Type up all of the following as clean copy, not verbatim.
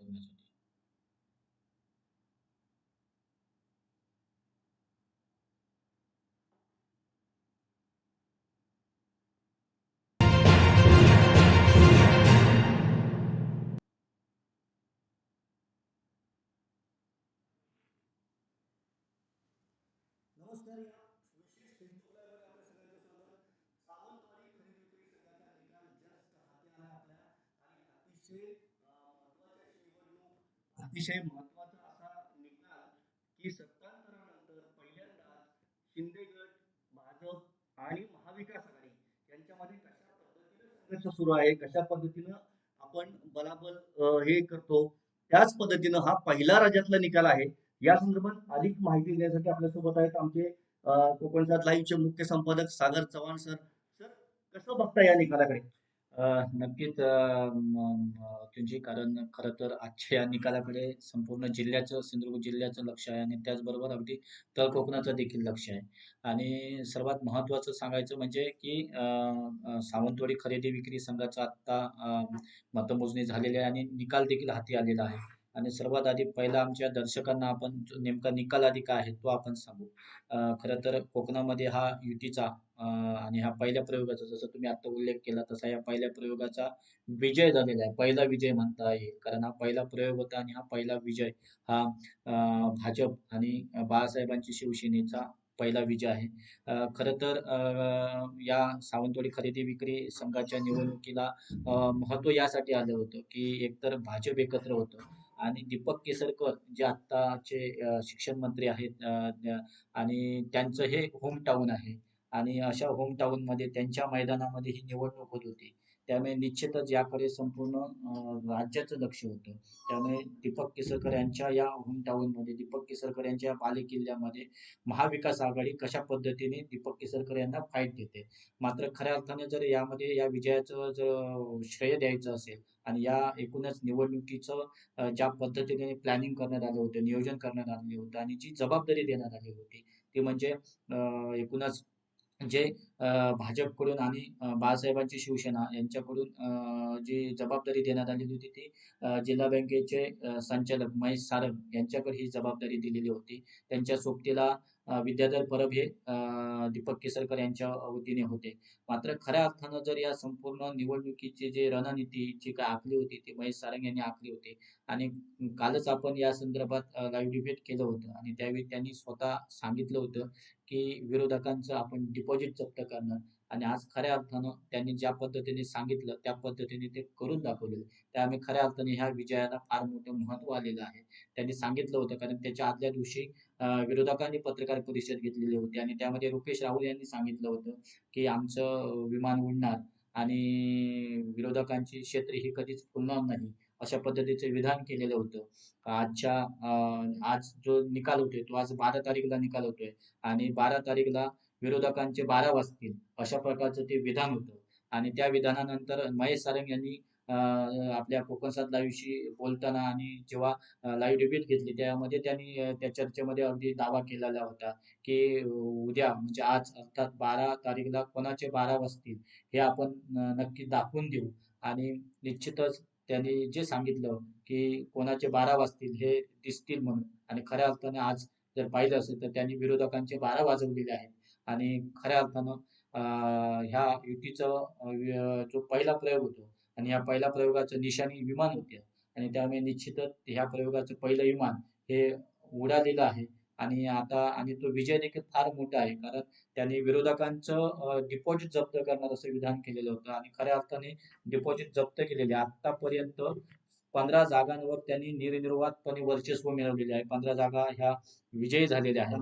करण्यासाठी. नमस्कार. या विशेष फेसबुक लाईव्हमध्ये आपल्या सगळ्यांचं स्वागत. सावंतवाडी खरेदी विक्री संघाचा निकाल जस्ट हाती आला आपल्या आणि अतिशय महत्वाचा असा निकाल की सत्तांतरानंतर पहिल्यांदा शिंदे गट, भाजप आणि महाविकास आघाडी यांच्यामध्ये कशा पद्धतीने संघर्ष सुरू आहे, कशा पद्धतीनं आपण बलाबल हे करतो, त्याच पद्धतीनं हा पहिला राज्यातला निकाल आहे. या संदर्भात अधिक माहिती देण्यासाठी आपल्यासोबत आहेत आमचे कोकणसात लाईव्हचे मुख्य संपादक सागर चव्हाण सर. सर, कसं बघता या निकालाकडे? नक्कीच तुझी कारण खरं तर आजच्या या निकालाकडे संपूर्ण जिल्ह्याचं सिंधुदुर्ग जिल्ह्याचं लक्ष आहे आणि त्याचबरोबर अगदी तळ कोकणाचं देखील लक्ष आहे. आणि सर्वात महत्त्वाचं सांगायचं म्हणजे की सावंतवाडी खरेदी विक्री संघाचा आत्ता मतमोजणी झालेली आहे आणि निकाल देखील हाती आलेला आहे. आणि सर्वात आधी पहिला आमच्या दर्शकांना आपण नेमका निकाल आधी काय आहे तो आपण सांगू. खरं तर कोकणामध्ये हा युतीचा आणि हा पहिल्या प्रयोगाचा जसं तुम्ही आता उल्लेख केला तसा या पहिल्या प्रयोगाचा विजय झालेला आहे. पहिला विजय म्हणता येईल कारण हा पहिला प्रयोग होता आणि हा पहिला विजय हा भाजप आणि बाळासाहेबांची शिवसेनेचा पहिला विजय आहे. खरं तर या सावंतवाडी खरेदी विक्री संघाच्या निवडणुकीला महत्व यासाठी आलं होतं की एकतर भाजप एकत्र होतं आणि दीपक केसरकर जे आत्ताचे शिक्षण मंत्री आहेत आणि त्यांचं हे होम टाऊन आहे आणि अशा होम टाऊन मध्ये त्यांच्या मैदानामध्ये ही निवडणूक होत होती. त्यामुळे निश्चितच याकडे संपूर्ण राज्याचं लक्ष होतं. त्यामुळे दीपक केसरकर यांच्या या होम टाऊन मध्ये दीपक केसरकर यांच्या बालेकिल्ल्यामध्ये महाविकास आघाडी कशा पद्धतीने दीपक केसरकर यांना फाईट देते. मात्र खऱ्या अर्थाने जर यामध्ये या विजयाचं जर श्रेय द्यायचं असेल आणि या एकूणच निवडणुकीचं ज्या पद्धतीने प्लॅनिंग करण्यात आलं होतं, नियोजन करण्यात आले होतं आणि जी जबाबदारी देण्यात आली होती ती म्हणजे एकूणच जे भाजपकडून आणि बाळासाहेबांची शिवसेना यांच्याकडून जी जबाबदारी देण्यात आलेली होती ती जिल्हा बँकेचे संचालक महेश सारंग यांच्याकडे ही जबाबदारी दिलेली होती. त्यांच्या सोबतीला विद्याधर परब हे दीपक केसरकर यांच्या वतीने होते. मात्र खऱ्या अर्थानं जर या संपूर्ण निवडणुकीची जी रणनीती जी काय आखली होती ती महेश सारंग यांनी आखली होती आणि कालच आपण या संदर्भात लाईव्ह डिबेट केलं होतं आणि त्यावेळी त्यांनी स्वतः सांगितलं होतं की विरोधकांचं आपण डिपॉझिट जप्त करणार आणि आज खऱ्या अर्थानं त्यांनी ज्या पद्धतीने सांगितलं त्या पद्धतीने ते करून दाखवलेलं. त्यामुळे खऱ्या अर्थाने ह्या विजयाला फार मोठं महत्व आलेलं आहे. त्यांनी सांगितलं होतं कारण त्याच्या आदल्या दिवशी विरोधकांनी पत्रकार परिषद घेतलेली होती आणि त्यामध्ये रुपेश राहुल यांनी सांगितलं होतं की आमचं विमान उडणार आणि विरोधकांची क्षेत्रे ही कधीच फुलणार नाही. अशा पद्धतीचे विधान केलेलं होतं. आज जो निकाल होतोय तो आज 12 तारीखला निकाल होतोय आणि 12 तारीखला विरोधकांचे 12 वाजतील अशा प्रकारचं ते विधान होतं आणि त्या विधानानंतर महेश सारंग यांनी आपल्या कोकणसात लाईव्हशी बोलताना आणि जेव्हा लाईव्ह डिबेट घेतली त्यामध्ये त्यांनी त्या चर्चेमध्ये अगदी दावा केलेला होता की उद्या म्हणजे आज अर्थात 12 तारीखला कोणाचे 12 वाजतील हे आपण नक्की दाखवून देऊ आणि निश्चितच त्यांनी जे सांगितलं की कोणाचे 12 वाजतील हे दिसतील म्हणून आणि खऱ्या अर्थाने आज जर पाहिलं असेल तर त्यांनी विरोधकांचे 12 वाजवलेले आहेत आणि खऱ्या अर्थानं ह्या युतीचा जो पहिला प्रयोग होतो आणि या पहिल्या प्रयोगाचं निशाणी विमान होते आणि त्यामुळे निश्चितच ह्या प्रयोगाचं पहिलं विमान हे उडालेलं आहे आणि आता आणि तो विजय देखील फार मोठा आहे कारण त्यांनी विरोधकांचं डिपॉझिट जप्त करणार असं विधान केलेलं होतं आणि खऱ्या अर्थाने डिपॉझिट जप्त केलेले आतापर्यंत 15 जागांवर त्यांनी निर्निर्वादपणे वर्चस्व मिळवलेले आहे. 15 जागा ह्या विजयी झालेल्या आहेत.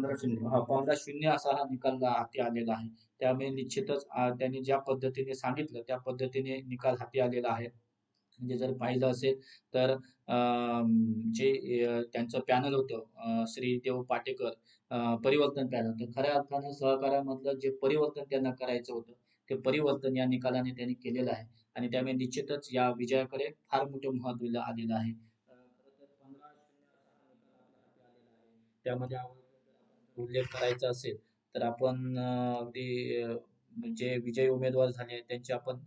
15-0 असा हा निकाल हाती आलेला आहे. त्यामुळे निश्चितच त्यांनी ज्या पद्धतीने सांगितलं त्या पद्धतीने निकाल हाती आलेला आहे. म्हणजे जर पाहिलं असेल तर जे त्यांचं पॅनल होतं श्री देव पाटेकर परिवर्तन पॅनल तर खऱ्या अर्थानं सहकार्यामधलं जे परिवर्तन त्यांना करायचं होतं ते परिवर्तन या निकालाने त्यांनी केलेलं आहे आणि त्यामुळे निश्चितच या विजयाकडे फार मोठं महत्व आलेलं आहे. खरं तर 15-0 असा हा निकाल आपल्या हाती आलेला आहे. त्यामध्ये उल्लेख करायचा असेल तर आपण अगदी जे विजयी उमेदवार झाले त्यांची आपण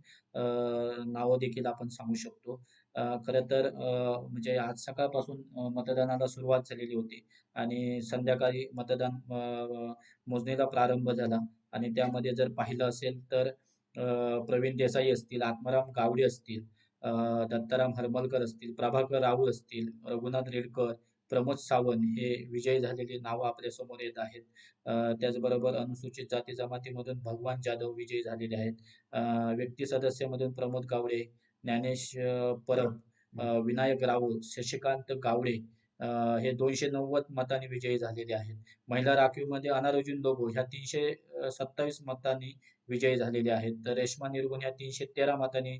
नावं देखील आपण सांगू शकतो. खरं तर म्हणजे आज सकाळपासून मतदानाला सुरुवात झालेली होती आणि संध्याकाळी मतदान मोजणीला प्रारंभ झाला आणि त्यामध्ये जर पाहिलं असेल तर प्रवीण देसाई असतील, आत्माराम गावडे असतील, दत्ताराम हरमलकर असतील, प्रभाकर राऊळ असतील, रघुनाथ रेडकर, प्रमोद सावंत हे विजयी झालेली नावं आपल्यासमोर येत आहेत. त्याचबरोबर अनुसूचित जाती जमातीमधून भगवान जाधव विजयी झालेले आहेत. व्यक्ती सदस्यामधून प्रमोद गावडे, ज्ञानेश परब, विनायक राऊळ, शशिकांत गावडे हे 290 मतांनी विजयी झालेले आहेत. महिला राखीवमध्ये अनारोजून लोबो ह्या 327 मतांनी विजयी झालेले आहेत. तर रेश्मा निरगुण ह्या 313 मतांनी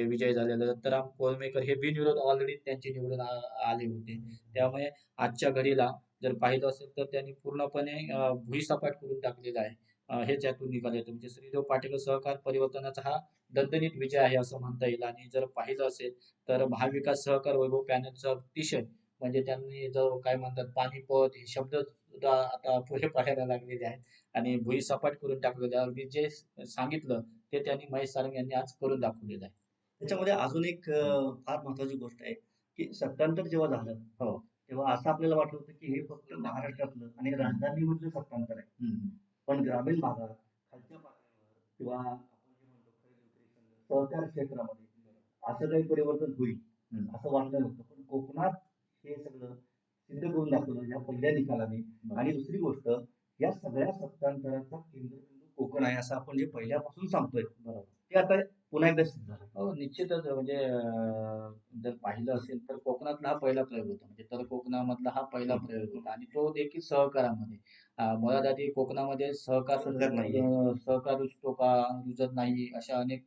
विजयी झालेले आहेत. दत्ताराम कोळमेकर हे बिनविरोध ऑलरेडी त्यांचे निवडून आले होते. त्यामुळे आजच्या घडीला जर पाहिलं असेल तर त्यांनी पूर्णपणे भुईसपाट करून टाकलेला आहे. हेच यातून निकाल येतो. म्हणजे श्रीदेव पाटील सहकार परिवर्तनाचा हा दणदणीत विजय आहे असं म्हणता येईल. आणि जर पाहिलं असेल तर महाविकास सहकार वैभव पॅनलचा अतिशय म्हणजे त्यांनी जो काय म्हणतात पानिपत हे शब्द सुद्धा आता पुढे पाहायला लागलेले आहेत आणि भुईसपाट करून टाकलेले आहे. अगदी जे सांगितलं ते त्यांनी महेश सारंग यांनी आज करून दाखवलेलं आहे. त्याच्यामध्ये अजून एक फार महत्वाची गोष्ट आहे, की सत्तांतर जेव्हा झालं, हो. तेव्हा असं आपल्याला वाटलं होतं, की हे फक्त महाराष्ट्रातलं आणि राजधानीमधलं सत्तांतर आहे. हम्म. पण ग्रामीण भागात, खालच्या पातळीवर किंवा आपण जे म्हणतो खरेदी विक्री संघ, सहकार क्षेत्रामध्ये असं काही परिवर्तन होईल असं वाटलं नव्हतं. पण कोकणात हे सगळं सिद्ध करून दाखवलं या पहिल्या निकालाने. आणि दुसरी गोष्ट, या सगळ्या सत्तांतराचा केंद्रबिंदू कोकण आहे असं आपण जे पहिल्यापासून सांगतोय, बरोबर. ते आता पुन्हा एकदा सिद्ध झालं. हो, निश्चितच म्हणजे जर पाहिलं असेल तर कोकणातला हा पहिला प्रयोग होता. म्हणजे तर कोकणामधला हा पहिला प्रयोग होता आणि तो देखील सहकारामध्ये. मुळात आधी कोकणामध्ये सहकार नाहीये. सहकार रुजतो का, रुजत नाही अशा अनेक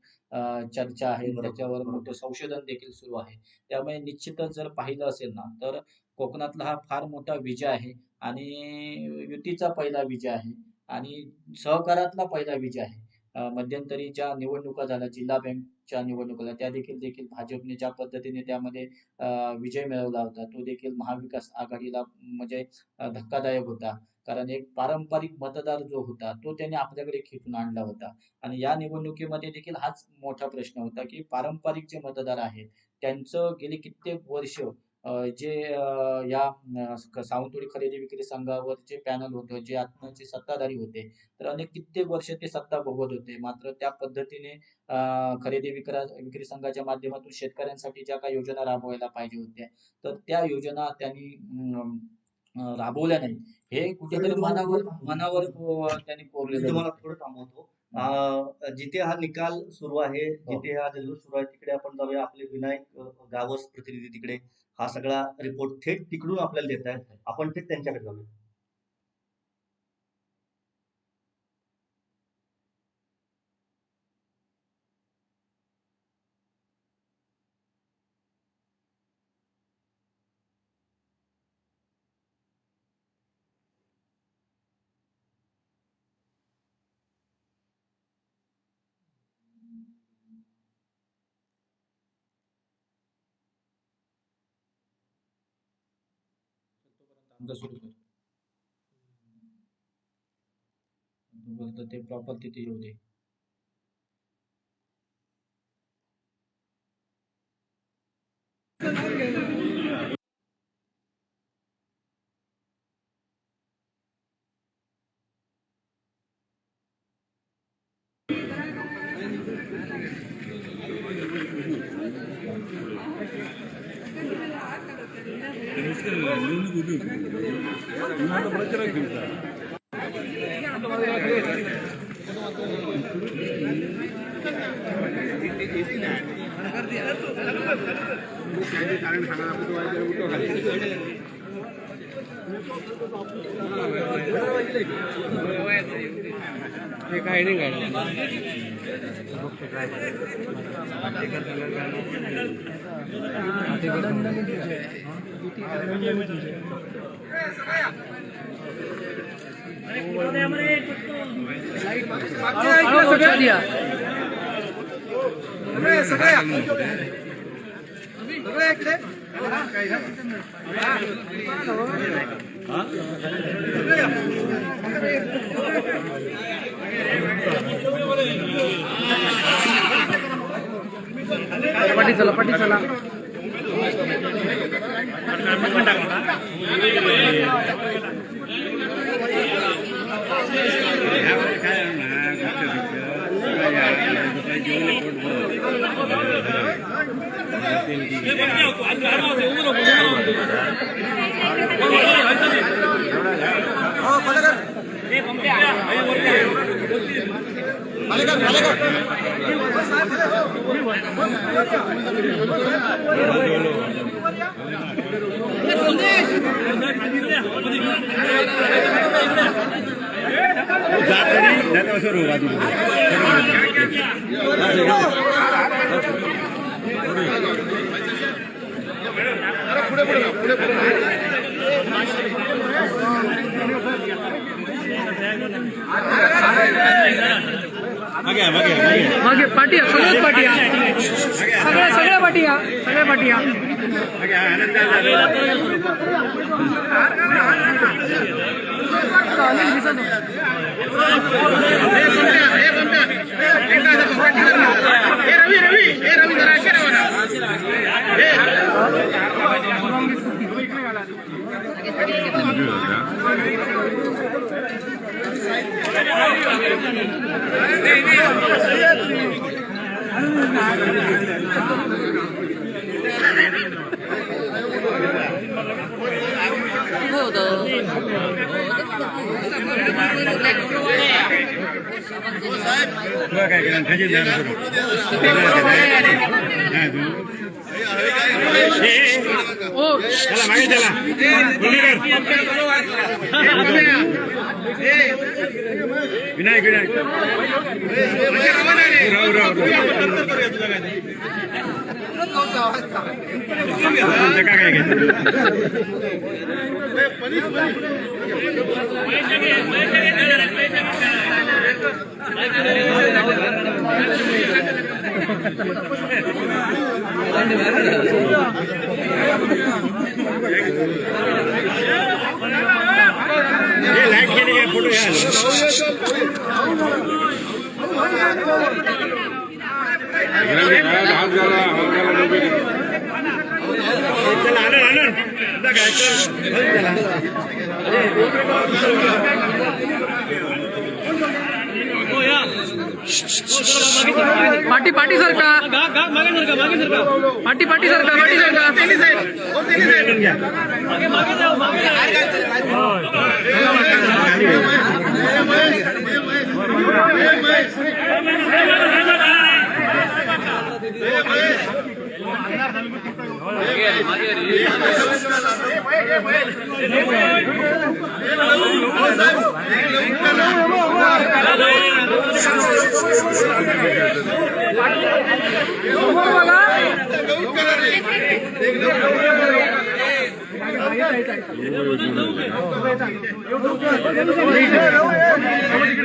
चर्चा आहेत. बरोबर, त्याच्यावर बरोबर. मोठं संशोधन देखील सुरू आहे. त्यामुळे निश्चितच जर पाहिलं असेल ना तर कोकणातला हा फार मोठा विजय आहे आणि युतीचा पहिला विजय आहे आणि सहकारातला पहिला विजय आहे. मध्यंतरी ज्या निवडणुका झाल्या जिल्हा बँकच्या निवडणुका त्या देखील भाजपने ज्या पद्धतीने त्यामध्ये विजय मिळवला होता तो देखील महाविकास आघाडीला म्हणजे धक्कादायक होता. कारण एक पारंपरिक मतदार जो होता तो त्यांनी आपल्याकडे खेचून आणला होता आणि या निवडणुकीमध्ये देखील हाच मोठा प्रश्न होता की पारंपरिक जे मतदार आहेत त्यांचं गेली कित्येक वर्ष जे या सावंतवाडी खरेदी विक्री संघावर जे पॅनल होतं जे आत्ताचे सत्ताधारी होते तर अनेक कित्येक वर्ष ते सत्ता भोगवत होते. मात्र त्या पद्धतीने खरेदी विक्री संघाच्या माध्यमातून शेतकऱ्यांसाठी ज्या काही योजना राबवायला पाहिजे होत्या तर त्या योजना त्यांनी राबवल्या नाही. हे कुठेतरी मनावर त्यांनी मी कोरलेलं तुम्हाला दिसतंय. थोडं थांबवतो. जिथे हा निकाल सुरू आहे, जिथे हा जल्लोष सुरू आहे, तिकडे आपण जाऊया. आपले विनायक गावस प्रतिनिधी तिकडे हा सगळा रिपोर्ट थेट तिकडून आपल्याला देत आहेत. आपण थेट त्यांच्याकडे जाऊया. आमचं सुरू कर. तोपर्यंत ते प्रॉपर तिथे येऊ दे. चला. मागे पाटिया सगळ्याच पाटिया सगळ्या पाटिया सगळ्या पाटिया विनायक विनायक काय लाईट केली काय फोटो चला आनंद आनंद पाटी पाटी सरका पाटी पाटी सरका पाटी सरका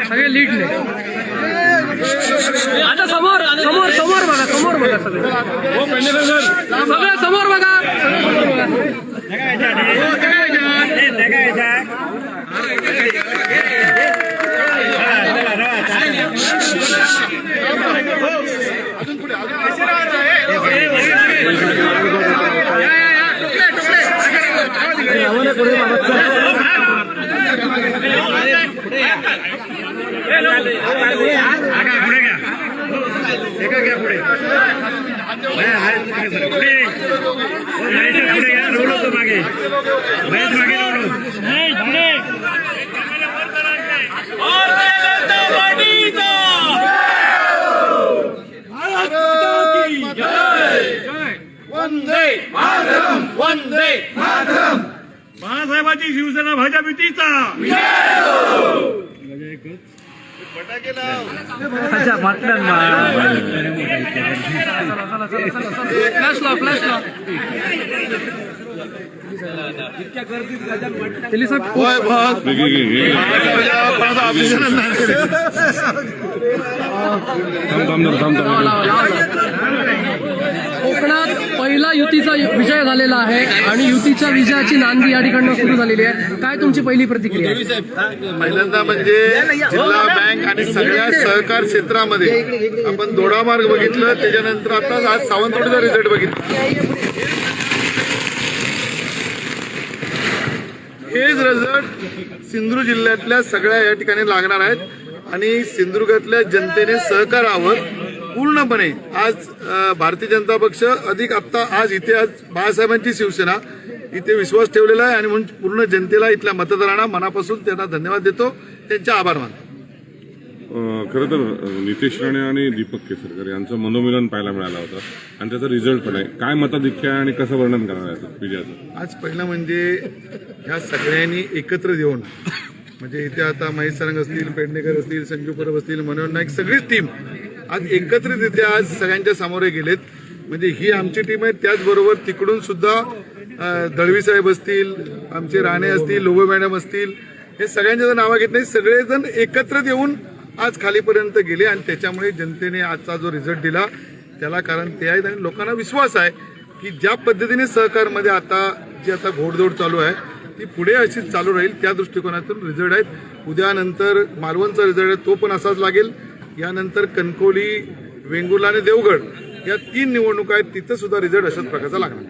सगळे लीडले आता समोर समोर समोर बघा समोर बघा सगळे सगळं समोर बघा बाळासाहेबांची शिवसेना भाजप युतीचा अच्छा म्हटलं फ्लॅश लॉ फ्लॅश लॉ कोकणात पहिला युतीचा विजय झालेला आहे आणि युतीच्या विजयाची नांदी या ठिकाणी सुरू झालेली आहे. काय तुमची पहिली प्रतिक्रिया? पहिल्यांदा म्हणजे जिल्हा बँक आणि सगळ्या सहकार क्षेत्रामध्ये आपण दोडामार्ग बघितलं, त्याच्यानंतर आता आज सावंतवाडीचा रिझल्ट बघितला. हेच रिझल्ट सिंधुदुर्ग जिल्ह्यातल्या सगळ्या या ठिकाणी लागणार आहेत आणि सिंधुदुर्गातल्या जनतेने सहकारावर पूर्णपणे आज भारतीय जनता पक्ष अधिक आता आज इथे आज बाळासाहेबांची शिवसेना इथे विश्वास ठेवलेला आहे आणि म्हणून पूर्ण जनतेला इथल्या मतदारांना मनापासून त्यांना धन्यवाद देतो, त्यांचे आभार मानतो. खरं तर नितेश राणे आणि दीपक केसरकर यांचं मनोमिलन पाहायला मिळालं होतं आणि त्याचा रिझल्ट पण आहे. काय मताधिक्य आहे आणि कसं वर्णन करणार आहे विजयाचं? आज पहिलं म्हणजे ह्या सगळ्यांनी एकत्र येऊन म्हणजे इथे आता महेश सरंग असतील, पेडणेकर असतील, संजू परब असतील, मनोहर नाईक सगळीच टीम आज एकत्रित इथे आज सगळ्यांच्या सामोरे गेलेत. म्हणजे ही आमची टीम आहे. त्याचबरोबर तिकडून सुद्धा दळवी साहेब असतील, आमचे राणे असतील, लोबे मॅडम असतील, हे सगळ्यांच्या नावं घेत नाही, सगळेजण एकत्रित येऊन आज खालीपर्यंत गेले आणि त्याच्यामुळे जनतेने आजचा जो रिझल्ट दिला त्याला कारण ते आहे आणि लोकांना विश्वास आहे की ज्या पद्धतीने सहकारमध्ये आता घोडदौड चालू आहे ती पुढे अशीच चालू राहील. त्या दृष्टिकोनातून रिझल्ट आहेत. उद्यानंतर मालवणचा रिझल्ट आहे तो पण असाच लागेल. यानंतर कणकवली, वेंगुर्ला आणि देवगड या 3 निवडणुका आहेत, तिथं सुद्धा रिझल्ट अशाच प्रकारचा लागणार.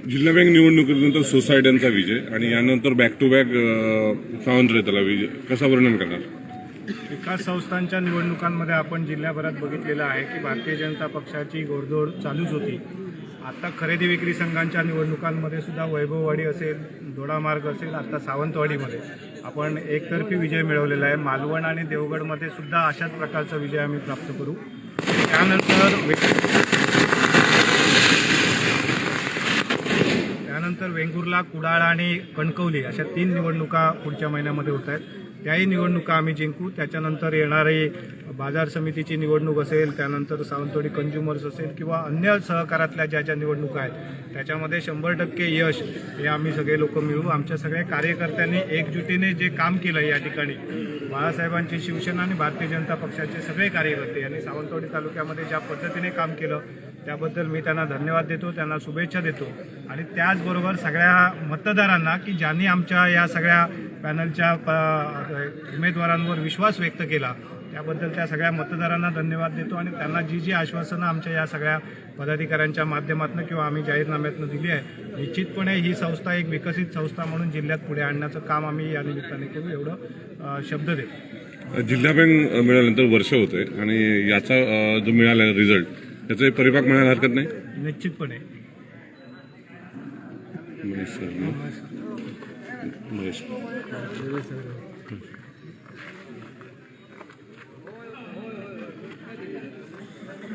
जिल्हा बँक निवडणुकीनंतर सोसायट्यांचा विजय आणि यानंतर बॅक टू बॅक सावंतरायला विजय कसा वर्णन करणार? विकास संस्थांच्या निवडणुकांमध्ये आपण जिल्ह्याभरात बघितलेलं आहे की भारतीय जनता पक्षाची घोडदौड चालूच होती. आता खरेदी विक्री संघांच्या निवडणुकांमध्ये सुद्धा वैभववाडी असेल, दोडामार्ग असेल, आता सावंतवाडीमध्ये आपण एकतर्फी विजय मिळवलेला आहे. मालवण आणि देवगडमध्ये सुद्धा अशाच प्रकारचा विजय आम्ही प्राप्त करू. त्यानंतर वेंगुर्ला, कुडाळ आणि कणकवली अशा 3 निवडणुका पुढच्या महिन्यामध्ये होत आहेत. त्याही निवडणुका आम्ही जिंकू. त्याच्यानंतर येणारी बाजार समितीची निवडणूक असेल, त्यानंतर सावंतवाडी कंझ्युमर्स असेल किंवा अन्य सहकारातल्या ज्या निवडणुका आहेत त्याच्यामध्ये 100% यश हे आम्ही सगळे लोक मिळू. आमच्या सगळ्या कार्यकर्त्यांनी एकजुटीने जे काम केलं या ठिकाणी बाळासाहेबांची शिवसेना आणि भारतीय जनता पक्षाचे सगळे कार्यकर्ते यांनी सावंतवाडी तालुक्यामध्ये ज्या पद्धतीने काम केलं त्याबद्दल मी त्यांना धन्यवाद देतो, त्यांना शुभेच्छा देतो. आणि त्याचबरोबर सगळ्या मतदारांना की ज्यांनी आमच्या या सगळ्या पॅनलच्या उमेदवारांवर विश्वास व्यक्त केला त्याबद्दल त्या सगळ्या मतदारांना धन्यवाद देतो. आणि त्यांना जी आश्वासनं आमच्या या सगळ्या पदाधिकाऱ्यांच्या माध्यमातून किंवा आम्ही जाहीरनाम्यातून दिली आहे, निश्चितपणे ही संस्था एक विकसित संस्था म्हणून जिल्ह्यात पुढे आणण्याचं काम आम्ही या निमित्ताने करू, एवढं शब्द देतो. जिल्हा बँक मिळाल्यानंतर वर्ष होते आणि याचा जो मिळाला रिझल्ट त्याचा परिपाक मिळायला हरकत नाही निश्चितपणे.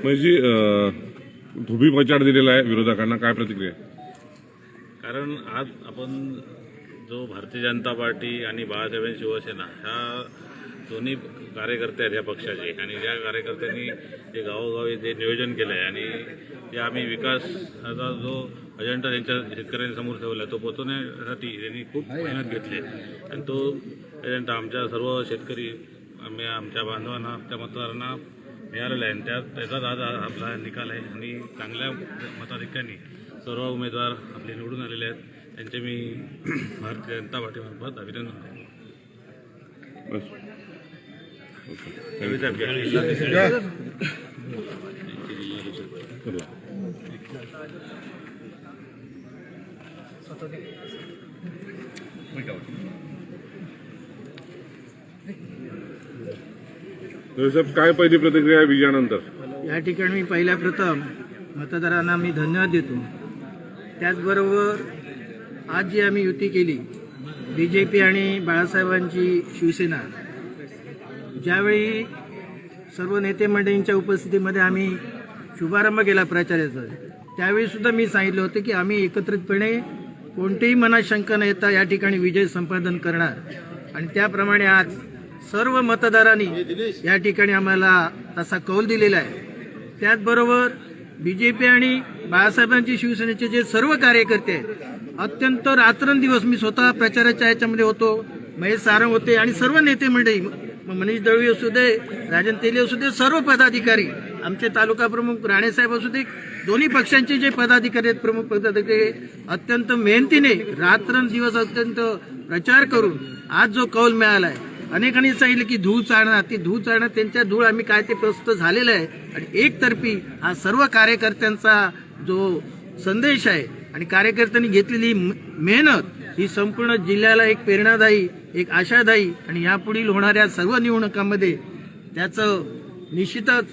म्हणजे धोबी प्रचार दिलेला आहे विरोधकांना, काय प्रतिक्रिया? कारण आज आपण जो भारतीय जनता पार्टी आणि बाळासाहेब शिवसेना ह्या दोन्ही कार्यकर्ते आहेत या पक्षाचे आणि या कार्यकर्त्यांनी जे गावोगावी जे नियोजन केलं आहे आणि जे आम्ही विकासाचा जो अजेंडा त्यांच्या शेतकऱ्यांसमोर ठेवला आहे तो पोचवण्यासाठी त्यांनी खूप मेहनत घेतली आहे आणि तो अजेंडा आमच्या सर्व शेतकरी आमच्या बांधवांना, आमच्या मतदारांना मिळालेला आहे. त्याचाच आज आपला निकाल आहे आणि चांगल्या मताधिक्याने सर्व उमेदवार आपले निवडून आलेले आहेत. त्यांचे मी भारतीय जनता पार्टीमार्फत अभिनंदन करतो. बस. काय पहिली प्रतिक्रिया विजयानंतर? या ठिकाणी मी पहिल्या प्रथम मतदारांना मी धन्यवाद देतो. त्याचबरोबर आज जी आम्ही युती केली BJP आणि बाळासाहेबांची शिवसेना, ज्यावेळी सर्व नेते मंडळींच्या उपस्थितीमध्ये आम्ही शुभारंभ केला प्रचाराचा, त्यावेळी सुद्धा मी सांगितलं होतं की आम्ही एकत्रितपणे कोणतेही मनात शंका न येता या ठिकाणी विजय संपादन करणार. आणि त्याप्रमाणे आज सर्व मतदारांनी या ठिकाणी आम्हाला तसा कौल दिलेला आहे. त्याचबरोबर BJP आणि बाळासाहेबांची शिवसेनेचे जे सर्व कार्यकर्ते आहेत, अत्यंत रात्रंदिवस मी स्वतः प्रचाराच्या याच्यामध्ये होतो, महेश सारंग होते आणि सर्व नेते मंडळी, मनीष दळवी असू दे, राजन तेली असू दे, सर्व पदाधिकारी, आमचे तालुका प्रमुख राणेसाहेब असू दे, दोन्ही पक्षांचे जे पदाधिकारी आहेत, प्रमुख पदाधिकारी, अत्यंत मेहनतीने रात्रंदिवस अत्यंत प्रचार करून आज जो कौल मिळाला आहे अनेकांनी सांगितलं की धूळ चाळणार, ती धूळ चाळणार त्यांच्या धूळ आम्ही काय ते प्रस्तुत झालेलं आहे. आणि एकतर्फी हा सर्व कार्यकर्त्यांचा जो संदेश आहे आणि कार्यकर्त्यांनी घेतलेली मेहनत ही संपूर्ण जिल्ह्याला एक प्रेरणादायी, एक आशादायी आणि यापुढील होणाऱ्या सर्व निवडणुकांमध्ये त्याचं निश्चितच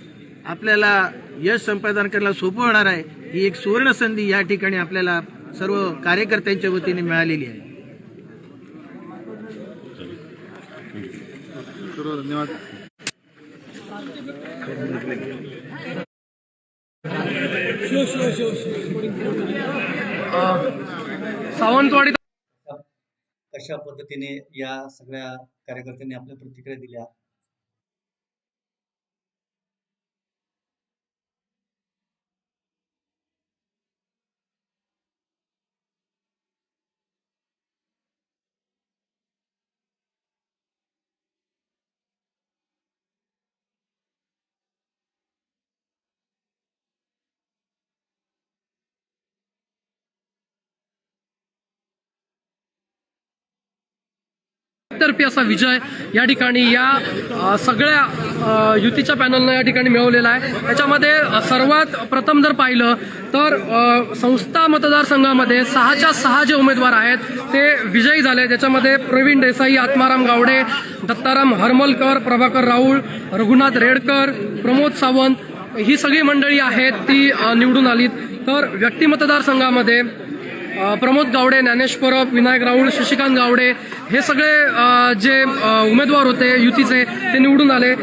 आपल्याला यश संपादन करायला सोपं होणार आहे. ही एक सुवर्ण संधी या ठिकाणी आपल्याला सर्व कार्यकर्त्यांच्या वतीने मिळालेली आहे. सर्व धन्यवाद. सावंतवाडी कशा पद्धतीने या सगळ्या कार्यकर्त्यांनी आपल्या प्रतिक्रिया दिल्या. एकतर्फी असा विजय या ठिकाणी या सगळ्या युतीच्या पॅनलनं या ठिकाणी मिळवलेला आहे. त्याच्यामध्ये सर्वात प्रथम जर पाहिलं तर संस्था मतदारसंघामध्ये 6च्या 6 जे उमेदवार आहेत ते विजयी झाले. त्याच्यामध्ये प्रवीण देसाई, आत्माराम गावडे, दत्ताराम हरमलकर, प्रभाकर राऊळ, रघुनाथ रेडकर, प्रमोद सावंत ही सगळी मंडळी आहेत ती निवडून आलीत. तर व्यक्ती मतदारसंघामध्ये प्रमोद गावडे, ज्ञानेश परब, विनायक राऊळ, शशिकांत गावडे हे सगळे जे उमेदवार होते युतीचे ते निवडून आले.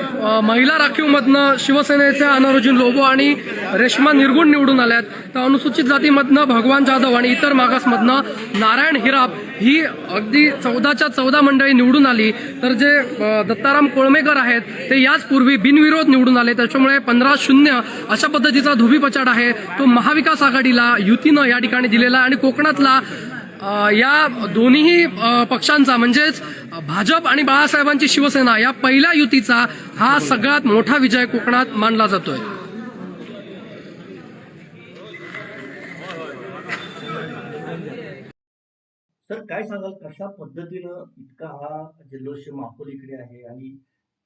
महिला राखीवमधनं शिवसेनेच्या अनारोजीन लोबो आणि रेश्मा निरगुण निवडून आल्यात. तर अनुसूचित जातीमधनं भगवान जाधव आणि इतर मागासमधनं नारायण हिराब ही अगदी 14च्या 14 मंडळी निवडून आली. तर जे दत्ताराम कोळमेकर आहेत ते याच पूर्वी बिनविरोध निवडून आले. त्याच्यामुळे 15-0 अशा पद्धतीचा धोबीपछाड आहे तो महाविकास आघाडीला युतीनं या ठिकाणी दिलेला आहे. आणि कोकणातला या दोन्ही पक्षांचा म्हणजेच भाजप आणि बाळासाहेबांची शिवसेना या पहिल्या युतीचा हा सगळ्यात मोठा विजय कोकणात मानला जातोय. सर काय सांगाल, कशा पद्धतीनं इतका हा जल्लोष माहोलीकडे आहे आणि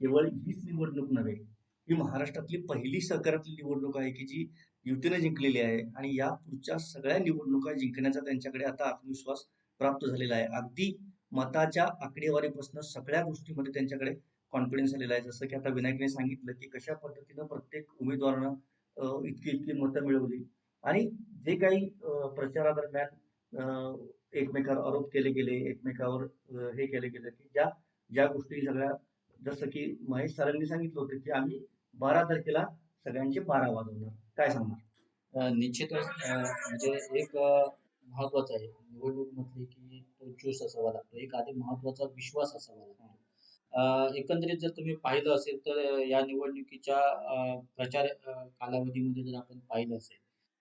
केवळ हीच निवडणूक नव्हे, ही महाराष्ट्रातली पहिली सहकारातली निवडणूक आहे की जी युतीने जिंकलेली आहे आणि या पुढच्या सगळ्या निवडणुका जिंकण्याचा त्यांच्याकडे आता आत्मविश्वास प्राप्त झालेला आहे. अगदी मताच्या आकडेवारीपासून सगळ्या गोष्टीमध्ये त्यांच्याकडे कॉन्फिडन्स आलेला आहे. जसं की आता विनायकने सांगितलं की कशा पद्धतीनं प्रत्येक उमेदवारानं इतकी इतकी मतं मिळवली आणि जे काही प्रचारादरम्यान एकमेकावर आरोप केले गेले, एकमेकावर हे केले गेले की ज्या ज्या गोष्टी सगळ्या, जसं की महेश सरांनी सांगितलं होतं की आम्ही 12 तारखेला सगळ्यांचे 12 वाजवणार. काय सांगणार? निश्चितच म्हणजे एक महत्वाचं आहे निवडणूक म्हटली की तो जोश असावा लागतो. एक आधी महत्वाचा विश्वास असावा लागतो. एकंदरीत जर तुम्ही पाहिलं असेल तर या निवडणुकीच्या प्रचार कालावधीमध्ये जर आपण पाहिलं असेल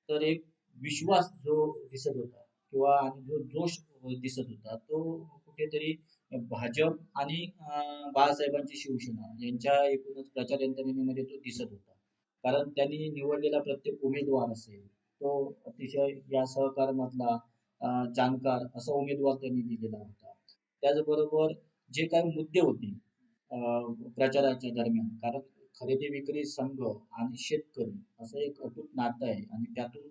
तर एक विश्वास जो दिसत होता किंवा आणि जो जोश दिसत होता तो कुठेतरी भाजप आणि बाळासाहेबांची शिवसेना यांच्या एकूणच प्रचार यंत्रणेमध्ये तो दिसत होता. कारण त्यांनी निवडलेला प्रत्येक उमेदवार असेल तो अतिशय या सहकारमधला जाणकार असा उमेदवार त्यांनी दिलेला होता. त्याचबरोबर जे काही मुद्दे होते प्रचाराच्या दरम्यान, कारण खरेदी विक्री संघ आणि शेतकरी असं एक अतूट नातं आहे आणि त्यातून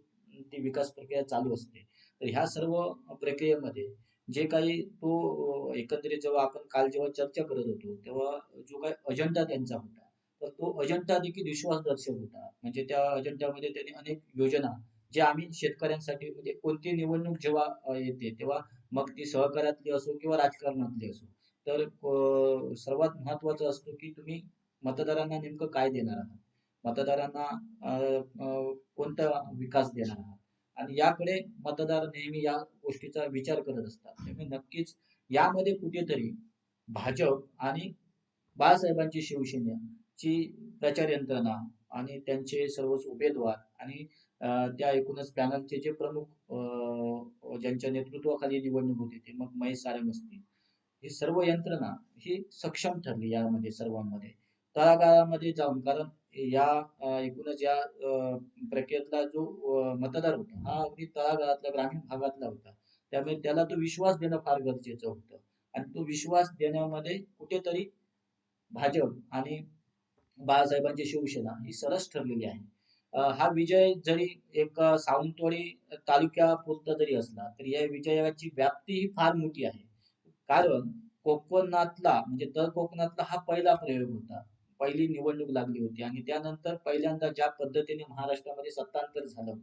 ती विकास प्रक्रिया चालू असते. तर ह्या सर्व प्रक्रियेमध्ये जे काही तो एकंदरीत जेव्हा आपण काल जेव्हा चर्चा करत होतो तेव्हा जो काही अजेंडा त्यांचा होता तर तो अजेंडा देखील विश्वासदर्शक होता. म्हणजे त्या अजेंड्यामध्ये त्यांनी अनेक योजना जे आम्ही शेतकऱ्यांसाठी म्हणजे कोणती निवडणूक जेव्हा येते तेव्हा मग ती सहकार्यातली असो किंवा राजकारणातली असो तर सर्वात महत्वाचं असतं की तुम्ही मतदारांना नेमकं काय देणार आहात, मतदारांना कोणता विकास देणार आहात आणि याकडे मतदार नेहमी या गोष्टीचा विचार करत असतात. त्यामुळे नक्कीच यामध्ये कुठेतरी भाजप आणि बाळासाहेबांची शिवसेनेची प्रचार यंत्रणा आणि त्यांचे सर्वच उमेदवार आणि त्या एकूणच पॅनलचे जे प्रमुख ज्यांच्या नेतृत्वाखाली निवडणूक होती ते मग महेश सारंग असतील, ही सर्व यंत्रणा ही सक्षम ठरली यामध्ये सर्वांमध्ये तळागाळामध्ये जाऊन. कारण या एकूणच या प्रक्रियेतला जो मतदार होता हा अगदी तळागाळातला ग्रामीण भागातला होता. त्यामुळे त्याला तो विश्वास देणं फार गरजेचं होतं आणि तो विश्वास देण्यामध्ये कुठेतरी भाजप आणि बाळासाहेबांची शिवसेना ही सरस ठरलेली आहे. हा विजय जरी एक सावंतवाडी तालुक्यापुरता जरी असला तरी या विजयाची व्याप्ती ही फार मोठी आहे. कारण कोकणातला म्हणजे तर कोकणातला हा पहिला प्रयोग होता. पहिली निवडणूक लागली होती आणि त्यानंतर पहिल्यांदा ज्या पद्धतीने महाराष्ट्रामध्ये सत्तांतर झालं,